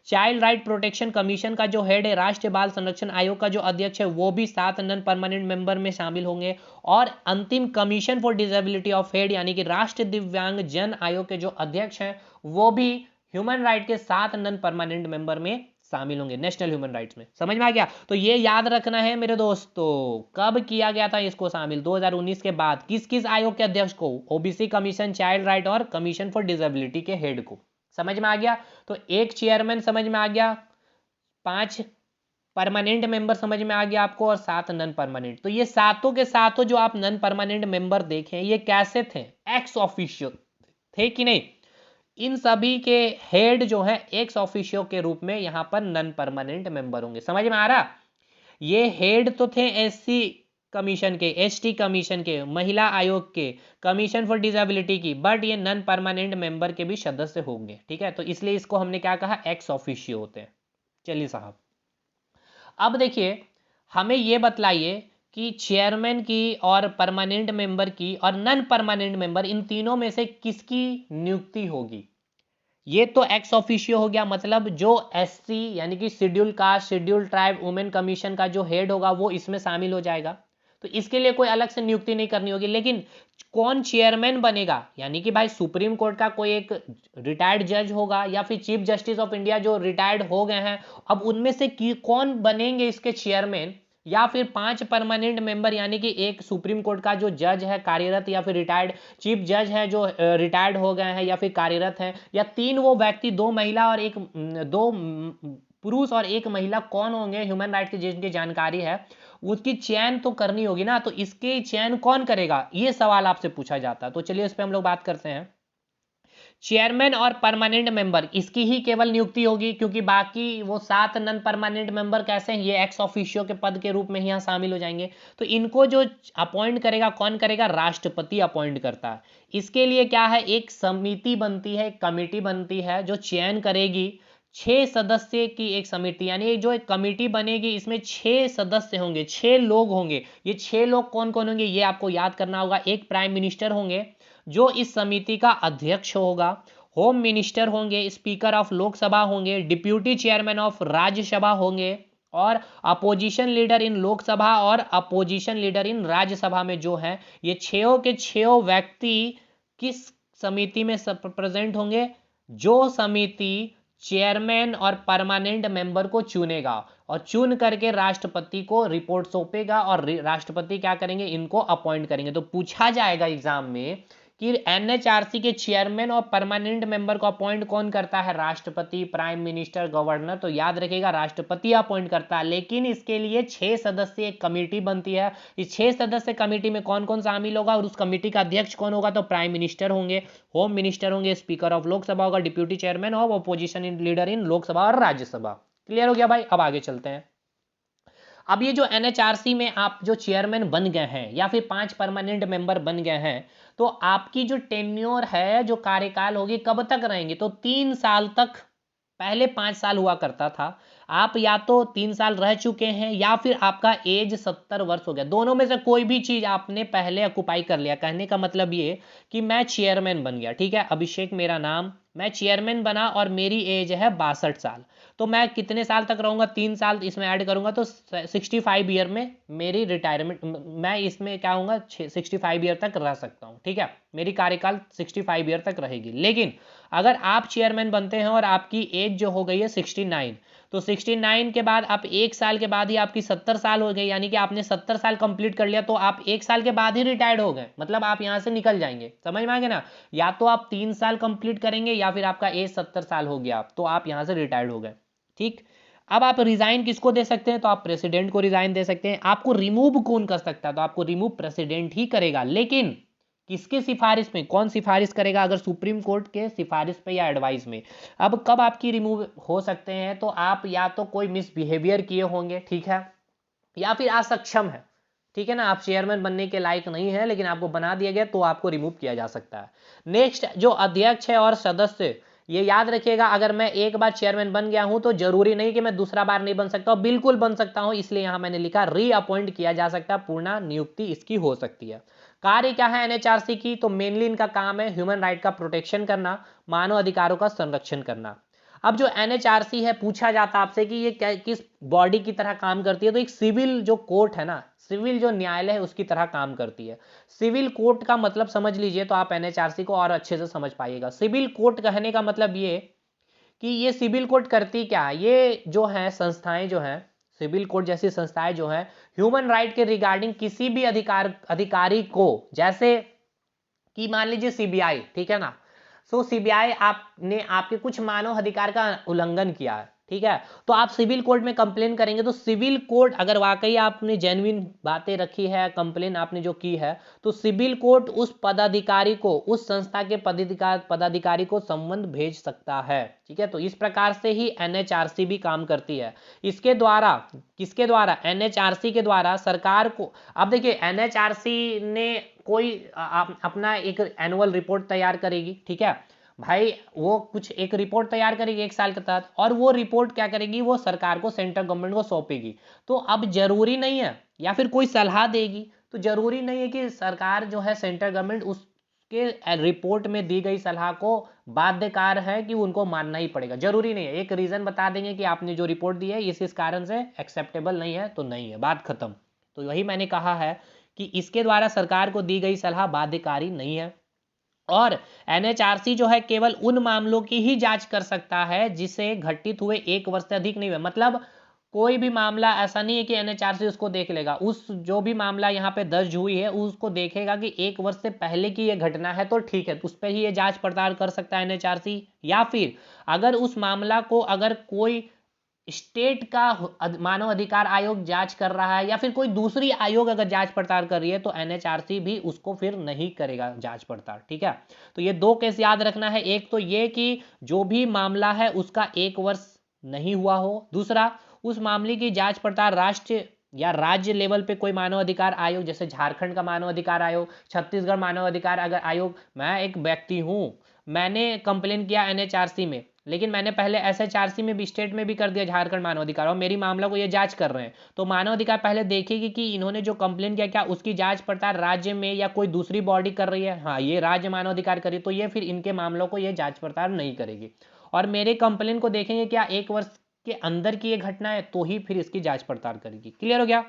चाइल्ड राइट प्रोटेक्शन कमीशन का जो हेड है, राष्ट्रीय बाल संरक्षण आयोग का जो अध्यक्ष है वो भी 7 नॉन परमानेंट मेंबर में शामिल होंगे। और अंतिम commission for disability of head यानी कि राष्ट्रीय दिव्यांग जन आयोग के जो अध्यक्ष हैं वो भी ह्यूमन राइट के 7 नॉन परमानेंट मेंबर में शामिल होंगे, नेशनल ह्यूमन राइट्स में। समझ में आ गया? तो ये याद रखना है मेरे दोस्तों, कब किया गया था इसको शामिल, 2019 के बाद। किस किस आयोग के अध्यक्ष को? ओबीसी कमीशन, चाइल्ड राइट और कमीशन फॉर डिसेबिलिटी के हेड को। समझ में आ गया? तो एक चेयरमैन समझ में आ गया, 5 परमानेंट मेंबर समझ में आ गया आपको, और 7 नॉन परमानेंट। तो ये सातों के सातों जो आप नॉन परमानेंट मेंबर देखें, ये कैसे थे? एक्स ऑफिशियो थे कि नहीं? इन सभी के हेड जो है एक्स ऑफिशियो के रूप में यहां पर नॉन परमानेंट मेंबर होंगे। समझ में आ रहा? ये हेड तो थे एससी कमीशन के, एसटी कमीशन के, महिला आयोग के, कमीशन फॉर डिसेबिलिटी की, बट ये नॉन परमानेंट मेंबर के भी सदस्य होंगे। ठीक है, तो इसलिए इसको हमने क्या कहा? एक्स ऑफिशियो होते हैं। चलिए साहब, अब देखिए हमें ये बतलाइए कि चेयरमैन की और परमानेंट मेंबर की और नॉन परमानेंट मेंबर, इन तीनों में से किसकी नियुक्ति होगी? ये तो एक्स ऑफिशियो हो गया, मतलब जो एससी यानी कि schedule caste, schedule tribe, women commission का जो हेड होगा वो इसमें शामिल हो जाएगा। तो इसके लिए कोई अलग से नियुक्ति नहीं करनी होगी। लेकिन कौन चेयरमैन बनेगा? यानी कि भाई सुप्रीम कोर्ट का कोई एक रिटायर्ड जज होगा या फिर चीफ जस्टिस ऑफ इंडिया जो रिटायर्ड हो गए हैं, अब उनमें से कौन बनेंगे इसके चेयरमैन? या फिर 5 परमानेंट मेंबर यानी कि एक सुप्रीम कोर्ट का जो जज है कार्यरत या फिर रिटायर्ड, चीफ जज है जो रिटायर्ड हो गए हैं या फिर कार्यरत हैं, या 3 वो व्यक्ति, 2 महिला और 2 पुरुष और 1 महिला कौन होंगे ह्यूमन राइट की जिनकी जानकारी है, उसकी चयन तो करनी होगी ना। तो इसके चयन कौन करेगा? ये सवाल आपसे पूछा जाता है। तो चलिए इस पर हम लोग बात करते हैं। चेयरमैन और परमानेंट मेंबर इसकी ही केवल नियुक्ति होगी, क्योंकि बाकी वो 7 नॉन परमानेंट मेंबर कैसे हैं? ये एक्स ऑफिशियो के पद के रूप में यहाँ शामिल हो जाएंगे। तो इनको जो अपॉइंट करेगा, कौन करेगा? राष्ट्रपति अपॉइंट करता है। इसके लिए क्या है? एक समिति बनती है, एक कमेटी बनती है जो चयन करेगी। 6 सदस्य की एक समिति, यानी जो एक कमेटी बनेगी इसमें 6 सदस्य होंगे, 6 लोग होंगे। ये 6 लोग कौन कौन होंगे ये आपको याद करना होगा। एक प्राइम मिनिस्टर होंगे जो इस समिति का अध्यक्ष होगा, होम मिनिस्टर होंगे, स्पीकर ऑफ लोकसभा होंगे, डिप्यूटी चेयरमैन ऑफ राज्यसभा होंगे, और अपोजिशन लीडर इन लोकसभा और अपोजिशन लीडर इन राज्यसभा में जो है, ये 6 के 6 व्यक्ति किस समिति में प्रेजेंट होंगे? जो समिति चेयरमैन और परमानेंट मेंबर को चुनेगा और चुन करके राष्ट्रपति को रिपोर्ट सौंपेगा, और राष्ट्रपति क्या करेंगे? इनको अपॉइंट करेंगे। तो पूछा जाएगा एग्जाम में कि एनएचआरसी के चेयरमैन और परमानेंट मेंबर को अपॉइंट कौन करता है? राष्ट्रपति, प्राइम मिनिस्टर, गवर्नर। तो याद रखिएगा राष्ट्रपति अपॉइंट करता है, लेकिन इसके लिए 6 सदस्य एक कमेटी बनती है। इस 6 सदस्य कमेटी में कौन कौन शामिल होगा और उस कमेटी का अध्यक्ष कौन होगा? तो प्राइम मिनिस्टर होंगे, होम मिनिस्टर होंगे, स्पीकर ऑफ लोकसभा होगा, deputy chairman of opposition leader in Lok Sabha और राज्यसभा। क्लियर हो गया भाई? अब आगे चलते हैं। अब ये जो एनएचआरसी में आप जो चेयरमैन बन गए हैं या फिर 5 परमानेंट मेंबर बन गए हैं, तो आपकी जो टेन्योर है, जो कार्यकाल होगी, कब तक रहेंगे? तो 3 साल तक। पहले 5 साल हुआ करता था, आप या तो 3 साल रह चुके हैं या फिर आपका एज 70 वर्ष हो गया। दोनों में से कोई भी चीज आपने पहले ऑक्युपाई कर लिया। कहने का मतलब ये कि मैं चेयरमैन बन गया, ठीक है, अभिषेक मेरा नाम, मैं चेयरमैन बना और मेरी एज है 62 साल। तो मैं कितने साल तक रहूंगा? 3 साल इसमें ऐड करूंगा तो 65 ईयर में मेरी रिटायरमेंट, मैं इसमें क्या होऊंगा? 65 ईयर तक रह सकता हूं। ठीक है, मेरी कार्यकाल 65 ईयर तक रहेगी। लेकिन अगर आप चेयरमैन बनते हैं और आपकी एज जो हो गई है 69, तो 69 के बाद आप 1 साल के बाद ही आपकी 70 साल हो गई, यानी कि आपने 70 साल कंप्लीट कर लिया, तो आप 1 साल के बाद ही रिटायर्ड हो गए, मतलब आप यहां से निकल जाएंगे। समझ में आ गया ना? या तो आप 3 साल कंप्लीट करेंगे या फिर आपका एज 70 साल हो गया तो आप यहां से रिटायर्ड हो गए। ठीक, अब आप रिजाइन किसको दे सकते हैं, तो आप प्रेसिडेंट को रिजाइन दे सकते हैं। आपको रिमूव कौन कर सकता है, तो आपको रिमूव प्रेसिडेंट ही करेगा, लेकिन किसके सिफारिश में, कौन सिफारिश करेगा, अगर सुप्रीम कोर्ट के सिफारिश पे या एडवाइस में। अब कब आपकी रिमूव हो सकते हैं, तो आप या तो कोई मिसबिहेवियर किए होंगे, ठीक है, या फिर असक्षम है, ठीक है ना, आप चेयरमैन बनने के लायक नहीं है लेकिन आपको बना दिया गया, तो आपको रिमूव किया जा सकता है। नेक्स्ट जो अध्यक्ष है और सदस्य, ये याद रखिएगा, अगर मैं एक बार चेयरमैन बन गया हूं तो जरूरी नहीं कि मैं दूसरा बार नहीं बन सकता, बिल्कुल बन सकता हूं, इसलिए यहां मैंने लिखा रीअपॉइंट किया जा सकता है, पूर्ण नियुक्ति इसकी हो सकती है। कार्य क्या है एनएचआरसी की, तो मेनली इनका काम है ह्यूमन राइट का प्रोटेक्शन करना, मानव अधिकारों का संरक्षण करना। अब जो एनएचआरसी है, पूछा जाता है आपसे कि ये किस बॉडी की तरह काम करती है, तो एक सिविल जो कोर्ट है ना, सिविल जो न्यायालय है उसकी तरह काम करती है। सिविल कोर्ट का मतलब समझ लीजिए तो आप एनएचआरसी को और अच्छे से समझ पाइएगा। सिविल कोर्ट कहने का मतलब ये कि ये सिविल कोर्ट करती क्या है, ये जो है संस्थाएं जो हैं, सिविल कोर्ट जैसी संस्थाएं जो हैं, ह्यूमन राइट के रिगार्डिंग किसी भी अधिकारी को, जैसे कि मान लीजिए सीबीआई, ठीक है ना, सो सीबीआई आपने आपके कुछ मानव अधिकार का उल्लंघन किया है, ठीक है, तो आप सिविल कोर्ट में कंप्लेन करेंगे, तो सिविल कोर्ट अगर वाकई आपने जेन्युइन बातें रखी है, कंप्लेन आपने जो की है, तो सिविल कोर्ट उस पदाधिकारी को, उस संस्था के पदाधिकारी को संबंध भेज सकता है, ठीक है। तो इस प्रकार से ही एनएचआरसी भी काम करती है। इसके द्वारा, किसके द्वारा, एनएचआरसी के द्वारा सरकार को, अब देखिए एनएचआरसी ने कोई अपना एक एनुअल रिपोर्ट तैयार करेगी, ठीक है भाई, वो कुछ एक रिपोर्ट तैयार करेगी 1 साल के तहत, और वो रिपोर्ट क्या करेगी, वो सरकार को, सेंट्रल गवर्नमेंट को सौंपेगी। तो अब जरूरी नहीं है, या फिर कोई सलाह देगी, तो जरूरी नहीं है कि सरकार जो है, सेंट्रल गवर्नमेंट उसके रिपोर्ट में दी गई सलाह को बाध्यकार है कि उनको मानना ही पड़ेगा, जरूरी नहीं है। एक रीजन बता देंगे कि आपने जो रिपोर्ट दी है इस कारण से एक्सेप्टेबल नहीं है, तो नहीं है, बात खत्म। तो वही मैंने कहा है कि इसके द्वारा सरकार को दी गई सलाह बाध्यकारी नहीं है। और एनएचआरसी जो है केवल उन मामलों की ही जांच कर सकता है जिसे घटित हुए 1 वर्ष से अधिक नहीं हुए, मतलब कोई भी मामला ऐसा नहीं है कि एनएचआरसी उसको देख लेगा, उस जो भी मामला यहाँ पे दर्ज हुई है उसको देखेगा कि 1 वर्ष से पहले की ये घटना है, तो ठीक है, उस पर ही ये जांच पड़ताल कर सकता है एनएचआरसी। या फिर अगर उस मामला को अगर कोई स्टेट का मानव अधिकार आयोग जांच कर रहा है, या फिर कोई दूसरी आयोग अगर जांच पड़ताल कर रही है, तो एनएचआरसी भी उसको फिर नहीं करेगा जांच पड़ताल, ठीक है। तो ये 2 केस याद रखना है, एक तो ये कि जो भी मामला है उसका 1 वर्ष नहीं हुआ हो, दूसरा उस मामले की जांच पड़ताल राष्ट्र या राज्य लेवल पे कोई मानव अधिकार आयोग, जैसे झारखंड का मानव अधिकार आयोग, छत्तीसगढ़ मानव अधिकार अगर आयोग, मैं एक व्यक्ति हूं, मैंने कंप्लेन किया एनएचआरसी में, लेकिन मैंने पहले एसएचआरसी में भी, स्टेट में भी कर दिया झारखंड मानव अधिकार, और मेरी मामला को ये जांच कर रहे हैं, तो मानव अधिकार पहले देखेगी कि इन्होंने जो कंप्लेन किया क्या उसकी जांच पड़ताल राज्य में या कोई दूसरी बॉडी कर रही है, हाँ ये राज्य मानव अधिकार करी, तो ये फिर इनके मामलों को ये जांच पड़ताल नहीं करेगी। और मेरे कंप्लेन को देखेंगे क्या 1 वर्ष के अंदर की ये घटना है, तो ही फिर इसकी जांच पड़ताल करेगी। क्लियर हो गया।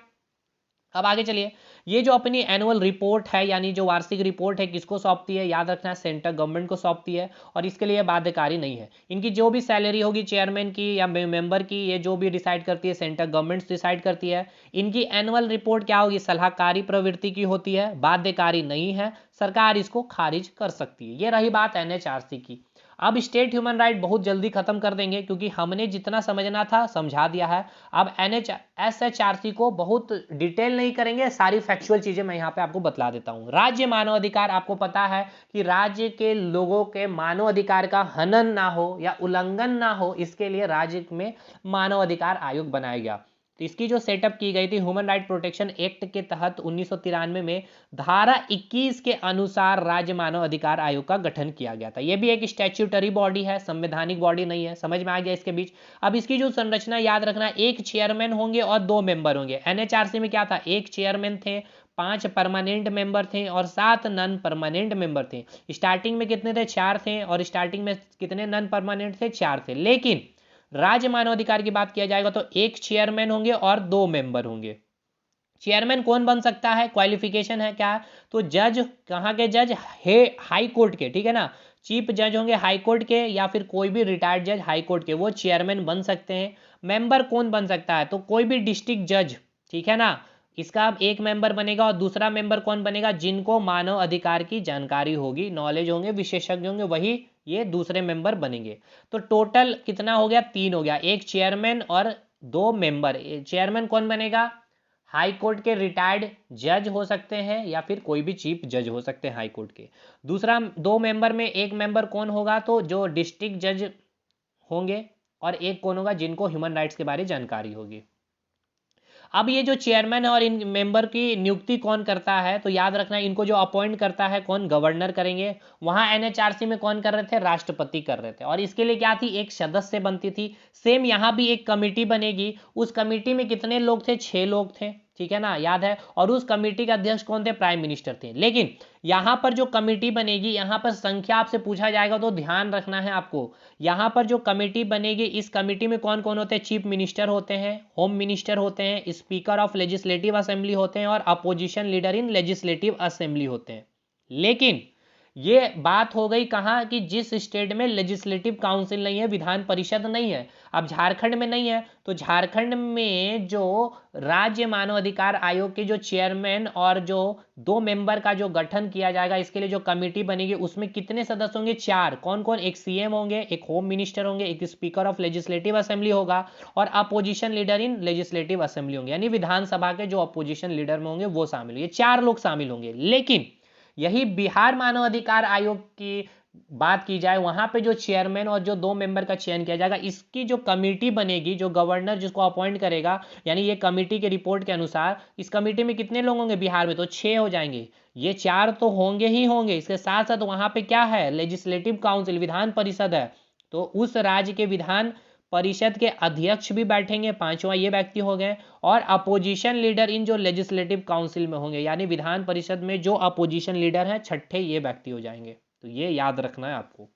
अब आगे चलिए, ये जो अपनी एनुअल रिपोर्ट है, यानी जो वार्षिक रिपोर्ट है, किसको सौंपती है, याद रखना है सेंट्रल गवर्नमेंट को सौंपती है, और इसके लिए बाध्यकारी नहीं है। इनकी जो भी सैलरी होगी चेयरमैन की या मेंबर की, ये जो भी डिसाइड करती है सेंट्रल गवर्नमेंट डिसाइड करती है। इनकी एनुअल रिपोर्ट क्या होगी, सलाहकारी प्रवृत्ति की होती है, बाध्यकारी नहीं है, सरकार इसको खारिज कर सकती है। ये रही बात एनएचआरसी की। अब स्टेट ह्यूमन राइट बहुत जल्दी खत्म कर देंगे, क्योंकि हमने जितना समझना था समझा दिया है। अब एसएचआरसी को बहुत डिटेल नहीं करेंगे, सारी फैक्चुअल चीजें मैं यहाँ पे आपको बतला देता हूँ। राज्य मानव अधिकार, आपको पता है कि राज्य के लोगों के मानव अधिकार का हनन ना हो या उल्लंघन ना हो, इसके लिए राज्य में मानव अधिकार आयोग बनाया गया। तो इसकी जो सेटअप की गई थी ह्यूमन राइट प्रोटेक्शन एक्ट के तहत 1993 में धारा 21 के अनुसार राज्य मानव अधिकार आयोग का गठन किया गया था। यह भी एक स्टैट्यूटरी बॉडी है, संवैधानिक बॉडी नहीं है, समझ में आ गया इसके बीच। अब इसकी जो संरचना याद रखना, 1 चेयरमैन होंगे और 2 मेंबर होंगे। एनएचआरसी में क्या था, 1 चेयरमैन थे, 5 परमानेंट मेंबर थे और 7 नॉन परमानेंट मेंबर थे। स्टार्टिंग में कितने थे, 4 थे, और स्टार्टिंग में कितने नॉन परमानेंट थे, 4 थे। लेकिन राज्य मानव अधिकार की बात किया जाएगा तो 1 चेयरमैन होंगे और 2 मेंबर होंगे। चेयरमैन कौन बन सकता है, क्वालिफिकेशन है क्या, तो जज, कहाँ के जज, हाई कोर्ट के, ठीक है ना, चीफ जज होंगे हाई कोर्ट के, या फिर कोई भी रिटायर्ड जज हाई कोर्ट के, वो चेयरमैन बन सकते हैं। मेंबर कौन बन सकता है, तो कोई भी डिस्ट्रिक्ट जज, ठीक है ना, इसका एक मेंबर बनेगा। और दूसरा मेंबर कौन बनेगा, जिनको मानव अधिकार की जानकारी होगी, नॉलेज होंगे, विशेषज्ञ होंगे, वही ये दूसरे मेंबर बनेंगे। तो टोटल कितना हो गया, 3 हो गया, 1 चेयरमैन और 2 मेंबर, चेयरमैन कौन बनेगा? हाई कोर्ट के रिटायर्ड जज हो सकते हैं या फिर कोई भी चीफ जज हो सकते हैं हाई कोर्ट के। दूसरा 2 मेंबर में एक मेंबर कौन होगा? तो जो डिस्ट्रिक्ट जज होंगे, और एक कौन होगा? जिनको ह्यूमन राइट्स के बारे में जानकारी होगी। अब ये जो चेयरमैन है और इन मेंबर की नियुक्ति कौन करता है? तो याद रखना इनको जो अपॉइंट करता है कौन? गवर्नर करेंगे। वहां एनएचआरसी में कौन कर रहे थे? राष्ट्रपति कर रहे थे। और इसके लिए क्या थी? एक सदस्य बनती थी। सेम यहाँ भी एक कमेटी बनेगी। उस कमेटी में कितने लोग थे? 6 लोग थे, ठीक है ना, याद है। और उस कमेटी के अध्यक्ष कौन थे? प्राइम मिनिस्टर थे। लेकिन यहाँ पर जो कमेटी बनेगी, यहाँ पर संख्या आपसे पूछा जाएगा तो ध्यान रखना है आपको। यहाँ पर जो कमेटी बनेगी, इस कमेटी में कौन कौन होते हैं? चीफ मिनिस्टर होते हैं, होम मिनिस्टर होते हैं, स्पीकर ऑफ लेजिस्लेटिव असेंबली होते हैं, और opposition leader in legislative assembly होते हैं। लेकिन ये बात हो गई कहाँ? कि जिस स्टेट में लेजिस्लेटिव काउंसिल नहीं है, विधान परिषद नहीं है। अब झारखंड में नहीं है, तो झारखंड में जो राज्य मानव अधिकार आयोग के जो चेयरमैन और जो 2 मेंबर का जो गठन किया जाएगा, इसके लिए जो कमेटी बनेगी, उसमें कितने सदस्य होंगे? 4। कौन कौन? एक सीएम होंगे, एक होम मिनिस्टर होंगे, एक स्पीकर ऑफ लेजिस्लेटिव असेंबली होगा, और opposition leader in legislative assembly होंगे, यानी विधानसभा के जो अपोजिशन लीडर में होंगे वो शामिल होंगे। 4 लोग शामिल होंगे। लेकिन यही बिहार मानव अधिकार आयोग की बात की जाए, वहां पे जो चेयरमैन और जो 2 मेंबर का चयन किया जाएगा, इसकी जो कमेटी बनेगी, जो गवर्नर जिसको अपॉइंट करेगा, यानी ये कमेटी के रिपोर्ट के अनुसार इस कमेटी में कितने लोग होंगे बिहार में? तो 6 हो जाएंगे। ये 4 तो होंगे ही होंगे, इसके साथ साथ वहां पे क्या है? लेजिस्लेटिव काउंसिल, विधान परिषद है। तो उस राज्य के विधान परिषद के अध्यक्ष भी बैठेंगे, 5वां ये व्यक्ति हो गए। और अपोजिशन लीडर इन जो लेजिस्लेटिव काउंसिल में होंगे, यानी विधान परिषद में जो अपोजिशन लीडर हैं, 6ठे ये व्यक्ति हो जाएंगे। तो ये याद रखना है आपको।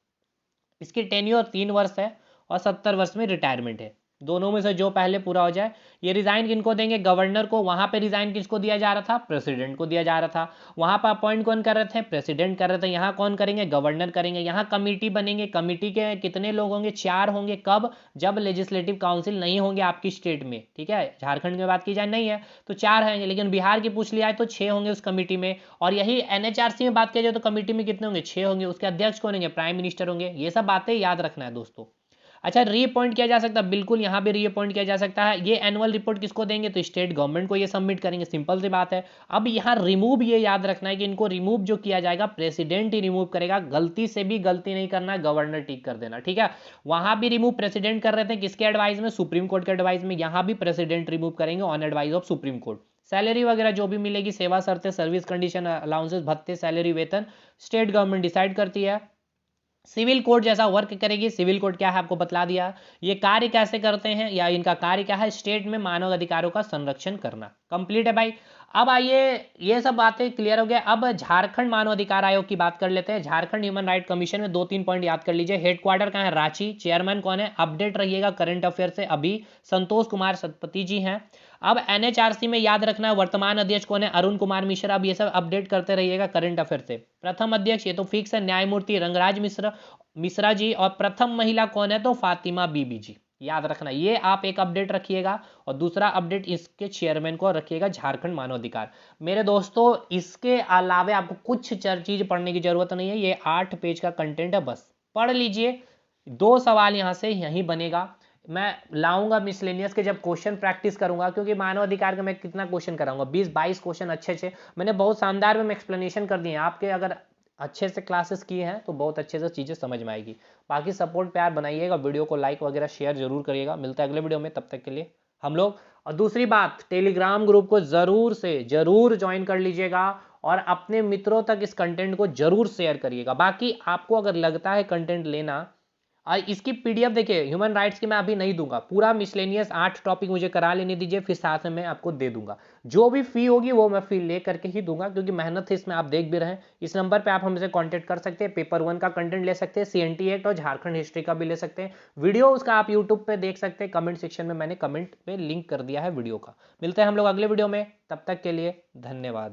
इसकी टेन्योर 3 वर्ष है और 70 वर्ष में रिटायरमेंट है। दोनों में से जो पहले पूरा हो जाए। ये रिजाइन किनको देंगे? गवर्नर को। वहां पे रिजाइन किसको दिया जा रहा था? प्रेसिडेंट को दिया जा रहा था। वहां पर अपॉइंट कौन कर रहे थे? प्रेसिडेंट कर रहे थे। यहाँ कौन करेंगे? गवर्नर करेंगे। यहाँ कमेटी बनेंगे। कमेटी के कितने लोग होंगे? 4 होंगे। कब? जब लेजिस्लेटिव काउंसिल नहीं होंगे आपकी स्टेट में, ठीक है। झारखंड में बात की जाए नहीं है तो 4 होंगे, लेकिन बिहार की पूछ लिया है तो 6 होंगे उस कमेटी में। और यही एनएचआरसी में बात किया जाए तो कमेटी में कितने होंगे? 6 होंगे। उसके अध्यक्ष कौन होंगे? प्राइम मिनिस्टर होंगे। ये सब बातें याद रखना है दोस्तों। अच्छा, रीअपॉइंट किया जा सकता है, बिल्कुल यहाँ भी रीअपॉइंट किया जा सकता है। ये एनुअल रिपोर्ट किसको देंगे? तो स्टेट गवर्नमेंट को ये सबमिट करेंगे, सिंपल सी बात है। अब यहाँ रिमूव, ये याद रखना है कि इनको रिमूव जो किया जाएगा, प्रेसिडेंट ही रिमूव करेगा। गलती से भी गलती नहीं करना, गवर्नर ठीक कर देना, ठीक है। वहां भी रिमूव प्रेसिडेंट कर रहे थे, किसके एडवाइस में? सुप्रीम कोर्ट के एडवाइस में। यहाँ भी प्रेसिडेंट रिमूव करेंगे on advice of supreme court. Salary वगैरह जो भी मिलेगी, सेवा शर्तें, सर्विस कंडीशन, अलाउंसेस, भत्ते, सैलरी, वेतन, स्टेट गवर्नमेंट डिसाइड करती है। सिविल कोड जैसा वर्क करेगी। सिविल कोड क्या है आपको बतला दिया। ये कार्य कैसे करते हैं, या इनका कार्य क्या है? स्टेट में मानव अधिकारों का संरक्षण करना। कंप्लीट है भाई। अब आइए, ये सब बातें क्लियर हो गया। अब झारखंड मानव अधिकार आयोग की बात कर लेते हैं। झारखंड ह्यूमन राइट कमीशन में 2-3 पॉइंट याद कर लीजिए। हेडक्वार्टर कहाँ है? रांची। चेयरमैन कौन है? अपडेट रहिएगा करंट अफेयर से, अभी संतोष कुमार सतपति जी हैं। अब एनएचआरसी में याद रखना है वर्तमान अध्यक्ष कौन है? अरुण कुमार मिश्रा। अब ये सब अपडेट करते रहिएगा करंट अफेयर से। प्रथम अध्यक्ष ये तो फिक्स है, न्यायमूर्ति रंगराज मिश्रा जी। और प्रथम महिला कौन है? तो फातिमा बीबी जी। याद रखना, ये आप एक अपडेट रखिएगा। और दूसरा अपडेट इसके चेयरमैन को रखिएगा, झारखंड मानव अधिकार। मेरे दोस्तों, इसके अलावे आपको कुछ चीज पढ़ने की जरूरत नहीं है। ये 8 पेज का कंटेंट है, बस पढ़ लीजिए। 2 सवाल यहां से यहीं बनेगा। मैं लाऊंगा मिसलेनियस के जब क्वेश्चन प्रैक्टिस करूंगा, क्योंकि मानव अधिकार के मैं कितना क्वेश्चन कराऊंगा? 20-22 क्वेश्चन अच्छे मैंने बहुत शानदार में एक्सप्लेनेशन कर दिए। आपके अगर अच्छे से क्लासेस किए हैं तो बहुत अच्छे से चीज़ें समझ में आएगी। बाकी सपोर्ट प्यार बनाइएगा, वीडियो को लाइक वगैरह शेयर जरूर करिएगा। मिलता है अगले वीडियो में, तब तक के लिए हम लोग। और दूसरी बात, टेलीग्राम ग्रुप को जरूर ज्वाइन कर लीजिएगा, और अपने मित्रों तक इस कंटेंट को जरूर शेयर करिएगा। बाकी आपको अगर लगता है कंटेंट लेना, इसकी पीडीएफ देखिए, ह्यूमन राइट्स की मैं अभी नहीं दूंगा, पूरा मिसलेनियस 8 टॉपिक मुझे करा लेने दीजिए, फिर साथ में मैं आपको दे दूंगा। जो भी फी होगी वो मैं फी ले करके ही दूंगा, क्योंकि मेहनत है इसमें, आप देख भी रहे हैं। इस नंबर पे आप हमसे कांटेक्ट कर सकते हैं। पेपर 1 का कंटेंट ले सकते हैं, सीएनटी एक्ट और झारखंड हिस्ट्री का भी ले सकते हैं। वीडियो उसका आप यूट्यूब पे देख सकते हैं, कमेंट सेक्शन में मैंने कमेंट पे लिंक कर दिया है वीडियो का। मिलते हैं हम लोग अगले वीडियो में, तब तक के लिए धन्यवाद।